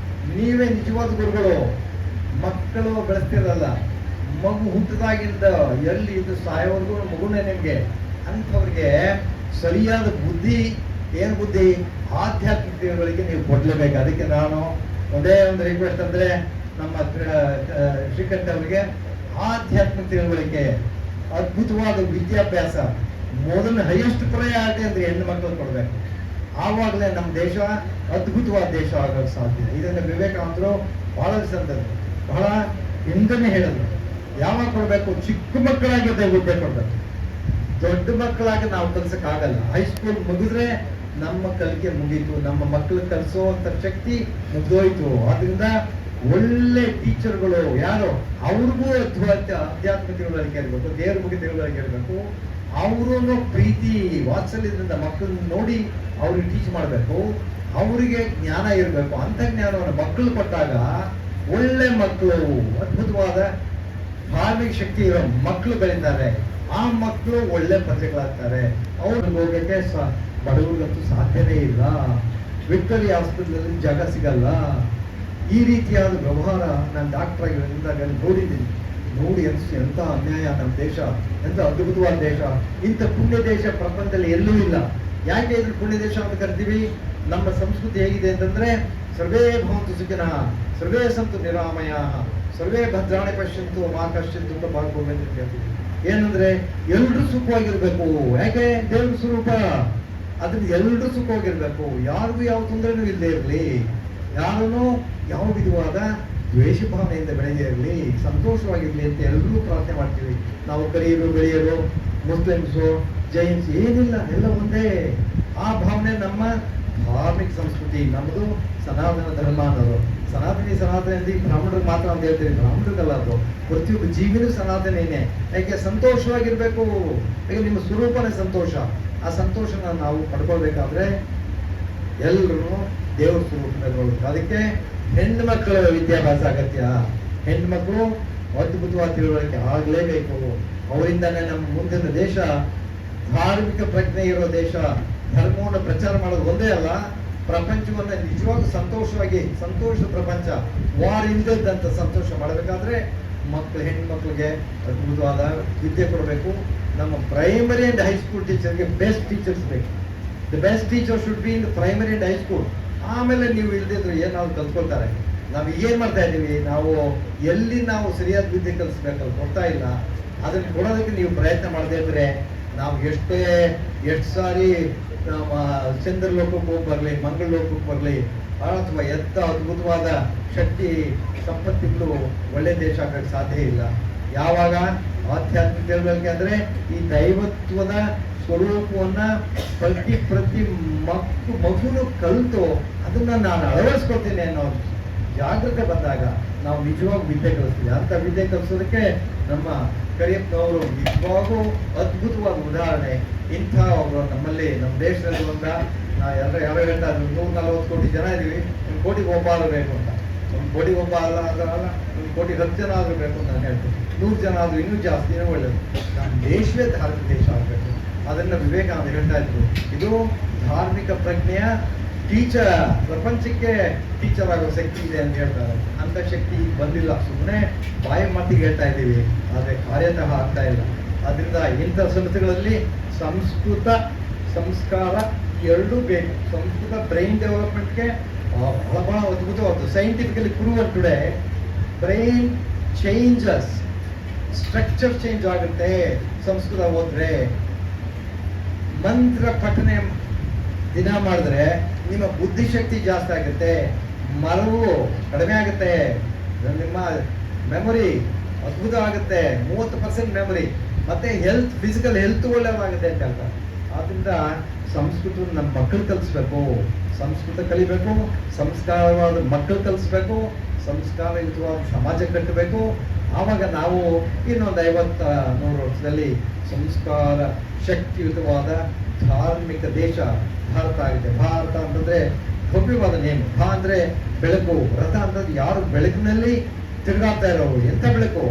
Speaker 5: ನೀವೇ ನಿಜವಾದ ಗುರುಗಳು. ಮಕ್ಕಳು ಬೆಳೆಸ್ತಿರಲ್ಲ, ಮಗು ಹುಟ್ಟದಾಗಿಂದ ಎಲ್ಲಿ ಇದು ಸಾಯೋವರೆಗೂ ಮಗುನೇ ನಿಮ್ಗೆ. ಅಂಥವ್ರಿಗೆ ಸರಿಯಾದ ಬುದ್ಧಿ, ಏನು ಬುದ್ಧಿ? ಆಧ್ಯಾತ್ಮಿಕ ತಿಳುವಳಿಕೆ ನೀವು ಕೊಡ್ಲೇಬೇಕು. ಅದಕ್ಕೆ ನಾನು ಒಂದೇ ಒಂದು ರಿಕ್ವೆಸ್ಟ್ ಅಂದ್ರೆ ನಮ್ಮ ಶ್ರೀಕಂಠ ಅವರಿಗೆ ಆಧ್ಯಾತ್ಮಿಕ ತಿಳುವಳಿಕೆ, ಅದ್ಭುತವಾದ ವಿದ್ಯಾಭ್ಯಾಸ, ಮೊದಲು ಹೈಯೆಸ್ಟ್ ಪ್ರಯಾರಿಟಿ ಅಂದ್ರೆ ಹೆಣ್ಣು ಮಕ್ಕಳು ಕೊಡ್ಬೇಕು. ಆವಾಗಲೇ ನಮ್ಮ ದೇಶ ಅದ್ಭುತವಾದ ದೇಶ ಆಗೋಕ್ಕೆ ಸಾಧ್ಯ. ಇದನ್ನು ವಿವೇಕಾನಂದರು ಬಹಳ ಬಹಳ ಹಿಂದನೇ ಹೇಳಿದ್ರು. ಯಾವಾಗ ಕೊಡಬೇಕು? ಚಿಕ್ಕ ಮಕ್ಕಳಾಗಿದ್ದ ಹುದ್ದೆ ಕೊಡಬೇಕು. ದೊಡ್ಡ ಮಕ್ಕಳಾಗಿ ನಾವು ಕಲ್ಸಕ್ಕಾಗಲ್ಲ. ಹೈಸ್ಕೂಲ್ ಮುಗಿದ್ರೆ ನಮ್ಮ ಕಲಿಕೆ ಮುಗೀತು, ನಮ್ಮ ಮಕ್ಕಳು ಕಲಿಸೋಂಥ ಶಕ್ತಿ ಮುಗ್ದೋಯ್ತು. ಆದ್ರಿಂದ ಒಳ್ಳೆ ಟೀಚರ್ಗಳು ಯಾರು, ಅವ್ರಿಗೂ ಅಧ್ಯಾತ್ಮ ತಿಳುವಳಿಕೆ ಇರಬೇಕು, ದೇವ್ರ ಬಗ್ಗೆ ತಿಳುವಳಿಕೆ ಇರಬೇಕು. ಅವರು ಪ್ರೀತಿ ವಾತ್ಸಲ್ಯದಿಂದ ಮಕ್ಕಳನ್ನ ನೋಡಿ ಅವ್ರಿಗೆ ಟೀಚ್ ಮಾಡಬೇಕು. ಅವರಿಗೆ ಜ್ಞಾನ ಇರಬೇಕು. ಅಂತ ಜ್ಞಾನವನ್ನು ಮಕ್ಕಳು ಕೊಟ್ಟಾಗ ಒಳ್ಳೆ ಮಕ್ಕಳು, ಅದ್ಭುತವಾದ ಧಾರ್ಮಿಕ ಶಕ್ತಿ ಇರೋ ಮಕ್ಕಳು ಬೆಳೀತಾರೆ. ಆ ಮಕ್ಕಳು ಒಳ್ಳೆ ಪ್ರಜೆಗಳಾಗ್ತಾರೆ. ಅವ್ರಿಗೆ ಹೋಗಕ್ಕೆ ಬಡವರಿಗಂತೂ ಸಾಧ್ಯನೇ ಇಲ್ಲ. ವಿಕ್ಟೋರಿಯಾ ಹಾಸ್ಪಿಟಲ್ ಜಾಗ ಸಿಗಲ್ಲ. ಈ ರೀತಿಯಾದ ವ್ಯವಹಾರ ನಾನು ಡಾಕ್ಟರ್ ಆಗಿರೋದ್ರಿಂದ ನೋಡಿದ್ದೀನಿ. ನೋಡಿ ಅನಿಸ್ತು, ಎಂಥ ಅನ್ಯಾಯ ನಮ್ಮ ದೇಶ, ಎಂಥ ಅದ್ಭುತವಾದ ದೇಶ. ಇಂಥ ಪುಣ್ಯ ದೇಶ ಪ್ರಪಂಚದಲ್ಲಿ ಎಲ್ಲೂ ಇಲ್ಲ. ಯಾಕೆ ಇದ್ರ ಪುಣ್ಯ ದೇಶ ಅಂತ ಕರಿತೀವಿ? ನಮ್ಮ ಸಂಸ್ಕೃತಿ ಹೇಗಿದೆ ಅಂತಂದ್ರೆ, ಸರ್ವೇ ಭವಂತು ಸುಖಿನಃ, ಸರ್ವೇ ಸಂತು ನಿರಾಮಯಾಃ, ಸರ್ವೇ ಭದ್ರಾಣಿ ಪಶ್ಯಂತು ಮಾ ಕಶ್ಚಿತ್ ದುಃಖ ಭಾಗ್ ಭವೇತ್ ಅಂತ ಹೇಳ್ತೀವಿ. ಏನಂದ್ರೆ ಎಲ್ರೂ ಸುಖವಾಗಿರ್ಬೇಕು. ಯಾಕೆ? ದೇವ್ರ ಸ್ವರೂಪ. ಅದ್ರಿಂದ ಎಲ್ರೂ ಸುಖವಾಗಿರ್ಬೇಕು. ಯಾರಿಗೂ ಯಾವ ತೊಂದರೆನೂ ಇಲ್ಲದೆ ಇರಲಿ, ಯಾರನ್ನೂ ಯಾವ ವಿಧವಾದ ದ್ವೇಷ ಭಾವನೆಯಿಂದ ಬೆಳೆದೇ ಇರಲಿ, ಸಂತೋಷವಾಗಿರ್ಲಿ ಅಂತ ಎಲ್ಲರೂ ಪ್ರಾರ್ಥನೆ ಮಾಡ್ತೀವಿ. ನಾವು ಕರಿಯರು, ಬೆಳೆಯರು, ಮುಸ್ಲಿಮ್ಸು, ಜೈನ್ಸ್ ಏನಿಲ್ಲ, ಎಲ್ಲ ಒಂದೇ. ಆ ಭಾವನೆ ನಮ್ಮ ಧಾರ್ಮಿಕ ಸಂಸ್ಕೃತಿ. ನಮ್ಮದು ಸನಾತನ ಧರ್ಮ ಅನ್ನೋದು. ಸನಾತನಿ ಬ್ರಾಹ್ಮಣರಿಗೆ ಮಾತ್ರ ಅಂತ ಹೇಳ್ತೀವಿ, ಬ್ರಾಹ್ಮಣರಿಗಲ್ಲ. ಅದು ಪ್ರತಿಯೊಬ್ಬ ಜೀವಿನೂ ಸನಾತನೇನೆ. ಯಾಕೆ? ಸಂತೋಷವಾಗಿರ್ಬೇಕು. ಯಾಕೆ? ನಿಮ್ಮ ಸ್ವರೂಪನೇ ಸಂತೋಷ. ಆ ಸಂತೋಷನ ನಾವು ಪಡ್ಕೊಳ್ಬೇಕಾದ್ರೆ ಎಲ್ಲರೂ ದೇವ್ರ ಸ್ವರೂಪದಲ್ಲಿ ನೋಡ್ಬೇಕು. ಅದಕ್ಕೆ ಹೆಣ್ಣು ಮಕ್ಕಳ ವಿದ್ಯಾಭ್ಯಾಸ ಅಗತ್ಯ. ಹೆಣ್ಣು ಮಕ್ಕಳು ಅದ್ಭುತವಾದ ತಿಳುವಳಿಕೆ ಆಗಲೇಬೇಕು. ಅವರಿಂದಾನೇ ನಮ್ಮ ಮುಂದಿನ ದೇಶ ಧಾರ್ಮಿಕ ಪ್ರಜ್ಞೆ ಇರೋ ದೇಶ. ಧರ್ಮವನ್ನು ಪ್ರಚಾರ ಮಾಡೋದು ಒಂದೇ ಅಲ್ಲ, ಪ್ರಪಂಚವನ್ನ ನಿಜವಾಗೂ ಸಂತೋಷವಾಗಿ, ಸಂತೋಷ ಪ್ರಪಂಚ, ವಾರ್ ಇಲ್ಲದಂತ ಸಂತೋಷ ಮಾಡಬೇಕಾದ್ರೆ ಮಕ್ಕಳು, ಹೆಣ್ಮಕ್ಳಿಗೆ ಅದ್ಭುತವಾದ ವಿದ್ಯೆ ಕೊಡಬೇಕು. ನಮ್ಮ ಪ್ರೈಮರಿ ಅಂಡ್ ಹೈಸ್ಕೂಲ್ ಟೀಚರ್ಗೆ ಬೆಸ್ಟ್ ಟೀಚರ್ಸ್ ಬೇಕು. The best teacher should be in the primary and high school. ಆಮೇಲೆ ನೀವು ಇಲ್ದಿದ್ರು ಏನಾದ್ರು ಕಲ್ತ್ಕೊಳ್ತಾರೆ. ನಾವು ಏನ್ ಮಾಡ್ತಾ ಇದ್ದೀವಿ? ನಾವು ಎಲ್ಲಿ ನಾವು ಸರಿಯಾದ ವಿದ್ಯೆ ಕಲಿಸ್ಬೇಕಲ್ಲ, ಕೊಡ್ತಾ ಇಲ್ಲ. ಅದನ್ನು ಕೊಡೋದಕ್ಕೆ ನೀವು ಪ್ರಯತ್ನ ಮಾಡದೇ ಇದ್ರೆ ನಾವು ಎಷ್ಟು ಸಾರಿ ನಮ್ಮ ಚಂದ್ರಲೋಕಕ್ಕೆ ಹೋಗಿ ಬರಲಿ, ಮಂಗಳ ಲೋಕಕ್ಕೆ ಬರಲಿ, ಅಥವಾ ಎತ್ತ ಅದ್ಭುತವಾದ ಶಕ್ತಿ ಸಂಪತ್ತಿಗಳು ಒಳ್ಳೆ ದೇಶ ಆಗಕ್ಕೆ ಸಾಧ್ಯ ಇಲ್ಲ. ಯಾವಾಗ ಆಧ್ಯಾತ್ಮಿಕ ತಿಳುವಳಿಕೆ ಅಂದ್ರೆ ಈ ದೈವತ್ವದ ಸ್ವರೂಪವನ್ನ ಪ್ರತಿ ಮಗುನು ಕಲಿತು ಅದನ್ನ ನಾನು ಅಳವಡಿಸ್ಕೊಳ್ತೀನಿ ಅನ್ನೋ ಜಾಗೃತೆ ಬಂದಾಗ ನಾವು ನಿಜವಾಗಿ ವಿದ್ಯೆ ಕಲಿಸ್ತೀವಿ. ಅಂತ ವಿದ್ಯೆ ಕಲಿಸೋದಕ್ಕೆ ನಮ್ಮ ಕರಿಯಪ್ಪನವರು ನಿಜವಾಗೂ ಅದ್ಭುತವಾದ ಉದಾಹರಣೆ. ಇಂಥ ಒಬ್ಬರು ನಮ್ಮಲ್ಲಿ, ನಮ್ಮ ದೇಶದಲ್ಲಿ ಯಾರೋ ಹೇಳ್ತಾ ಇದ್ರು, 140 ಕೋಟಿ ಜನ ಇದೀವಿ, 1 ಕೋಟಿಗೆ ಒಬ್ಬ ಆಗಬೇಕು ಅಂತ. 1 ಕೋಟಿಗೆ ಒಬ್ಬ ಅಲ್ಲ ಅದಲ್ಲ, 1 ಕೋಟಿ 10 ಜನ ಆಗಬೇಕು ಅಂತ ನಾನು ಹೇಳ್ತೀನಿ. 100 ಜನ ಆದ್ರೂ ಇನ್ನೂ ಜಾಸ್ತಿ ಒಳ್ಳೇದು. ನಮ್ಮ ದೇಶವೇ ಧಾರ್ಮಿಕ ದೇಶ ಆಗಬೇಕು. ಅದನ್ನ ವಿವೇಕಾನಂದ ಹೇಳ್ತಾ ಇದ್ರು. ಇದು ಧಾರ್ಮಿಕ ಪ್ರಜ್ಞೆಯ ಟೀಚರ್, ಪ್ರಪಂಚಕ್ಕೆ ಟೀಚರ್ ಆಗೋ ಶಕ್ತಿ ಇದೆ ಅಂತ ಹೇಳ್ತಾರೆ. ಅಂತ ಶಕ್ತಿ ಬಂದಿಲ್ಲ, ಸುಮ್ಮನೆ ಬಾಯಿ ಮಾತಿಗೆ ಹೇಳ್ತಾ ಇದ್ದೀವಿ, ಆದರೆ ಕಾರ್ಯತಃ ಆಗ್ತಾ ಇಲ್ಲ. ಅದರಿಂದ ಇಂಥ ಸಂಸ್ಥೆಗಳಲ್ಲಿ ಸಂಸ್ಕೃತ ಸಂಸ್ಕಾರ ಎರಡೂ ಬೇಕು. ಸಂಸ್ಕೃತ ಬ್ರೈನ್ ಡೆವಲಪ್ಮೆಂಟ್ಗೆ ಬಹಳ ಅದ್ಭುತವಾದ್ದು. Scientifically proven today brain changes, structure change ಆಗುತ್ತೆ ಸಂಸ್ಕೃತ ಓದಿದ್ರೆ. ಮಂತ್ರ ಪಠನೆ ದಿನ ಮಾಡಿದ್ರೆ ನಿಮ್ಮ ಬುದ್ಧಿಶಕ್ತಿ ಜಾಸ್ತಿ ಆಗುತ್ತೆ, ಮರವು ಕಡಿಮೆ ಆಗುತ್ತೆ, ನಿಮ್ಮ ಮೆಮೊರಿ ಅದ್ಭುತ ಆಗುತ್ತೆ, 30% ಮೆಮೊರಿ, ಮತ್ತೆ ಹೆಲ್ತ್, ಫಿಸಿಕಲ್ ಹೆಲ್ತ್ ಒಳ್ಳೆಯದಾಗುತ್ತೆ ಅಂತ ಹೇಳ್ತಾರೆ. ಆದ್ರಿಂದ ಸಂಸ್ಕೃತ ನಮ್ಮ ಮಕ್ಕಳು ಕಲಿಸ್ಬೇಕು, ಸಂಸ್ಕೃತ ಕಲಿಬೇಕು, ಸಂಸ್ಕಾರವಾದ ಮಕ್ಕಳು ಕಲಿಸ್ಬೇಕು, ಸಂಸ್ಕಾರಯುತವಾದ ಸಮಾಜ ಕಟ್ಟಬೇಕು. ಆವಾಗ ನಾವು ಇನ್ನೊಂದು 50-100 ವರ್ಷದಲ್ಲಿ ಸಂಸ್ಕಾರ ಶಕ್ತಿಯುತವಾದ ಧಾರ್ಮಿಕ ದೇಶ ಭಾರತ ಆಗಿದೆ. ಭಾರತ ಅಂತಂದ್ರೆ ಭವ್ಯವಾದ ನೇಮ. ಭಾ ಅಂದ್ರೆ ಬೆಳಕು, ರಥ ಅಂತಂದ್ರೆ ಯಾರು ಬೆಳಕಿನಲ್ಲಿ ತಿರುಗಾಡ್ತಾ ಇರೋರು. ಎಂಥ ಬೆಳಕು?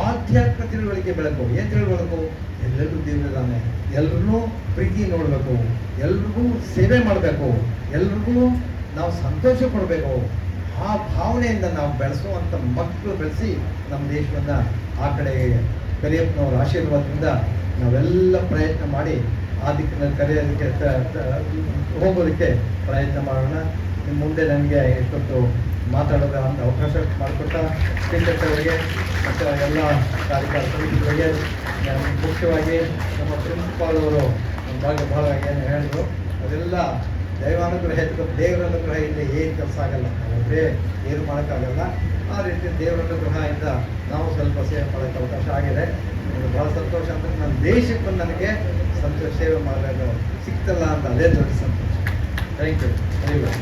Speaker 5: ಆಧ್ಯಾತ್ಮ ತಿಳುವಳಿಕೆ ಬೆಳಕು. ಏನ್ ತಿಳುವಳಿಕೆ? ಎಲ್ಲರಿಗೂ ದೇವರಿದ್ದಾನೆ, ಎಲ್ರಿಗೂ ಪ್ರೀತಿ ನೋಡ್ಬೇಕು, ಎಲ್ರಿಗೂ ಸೇವೆ ಮಾಡಬೇಕು, ಎಲ್ರಿಗೂ ನಾವು ಸಂತೋಷ ಪಡಬೇಕು. ಆ ಭಾವನೆಯಿಂದ ನಾವು ಬೆಳೆಸುವಂತ ಮಕ್ಕಳು ಬೆಳೆಸಿ ನಮ್ಮ ದೇಶವನ್ನ ಆ ಕಡೆ ಕರಿಯಪ್ಪನವರ ಆಶೀರ್ವಾದದಿಂದ ನಾವೆಲ್ಲ ಪ್ರಯತ್ನ ಮಾಡಿ ಆ ದಿಕ್ಕಿನಲ್ಲಿ ಕರೆಯೋದಕ್ಕೆ ಹೋಗೋದಕ್ಕೆ ಪ್ರಯತ್ನ ಮಾಡೋಣ. ಇನ್ನು ಮುಂದೆ ನನಗೆ ಎಷ್ಟೊತ್ತು ಮಾತಾಡೋದ ಅಂತ ಅವಕಾಶ ಮಾಡಿಕೊಟ್ಟ ಸ್ಪೀಕರ್ ಅವರಿಗೆ ಮತ್ತು ಎಲ್ಲ ಕಾರ್ಯಕರ್ತ ಸಮಿತಿಗಳಿಗೆ, ಮುಖ್ಯವಾಗಿ ನಮ್ಮ ಪ್ರಿನ್ಸಿಪಾಲ್ ಅವರು ಬಹಳ ಏನು ಹೇಳಿದ್ರು ಅದೆಲ್ಲ ದೈವಾನುಗ್ರಹ ಇಟ್ಕೊಂಡು ದೇವರ ಅನುಗ್ರಹ ಇಲ್ಲ ಏನು ಕೆಲಸ ಆಗಲ್ಲ, ಒಬ್ಬರೇ ಏನು ಮಾಡೋಕ್ಕಾಗಲ್ಲ. ಆ ರೀತಿ ದೇವರ ಅನುಗ್ರಹದಿಂದ ನಾವು ಸ್ವಲ್ಪ ಸೇವೆ ಮಾಡೋಕ್ಕೆ ಅವಕಾಶ ಆಗಿದೆ. ನನಗೆ ಭಾಳ ಸಂತೋಷ ಅಂದರೆ ನನ್ನ ದೇಶಕ್ಕೆ ಬಂದು ನನಗೆ ಸಂತೋಷ ಸೇವೆ ಮಾಡಬೇಕು ಸಿಕ್ತಲ್ಲ ಅಂತ ಅದೇ ದೊಡ್ಡ ಸಂತೋಷ. Thank you. Very good.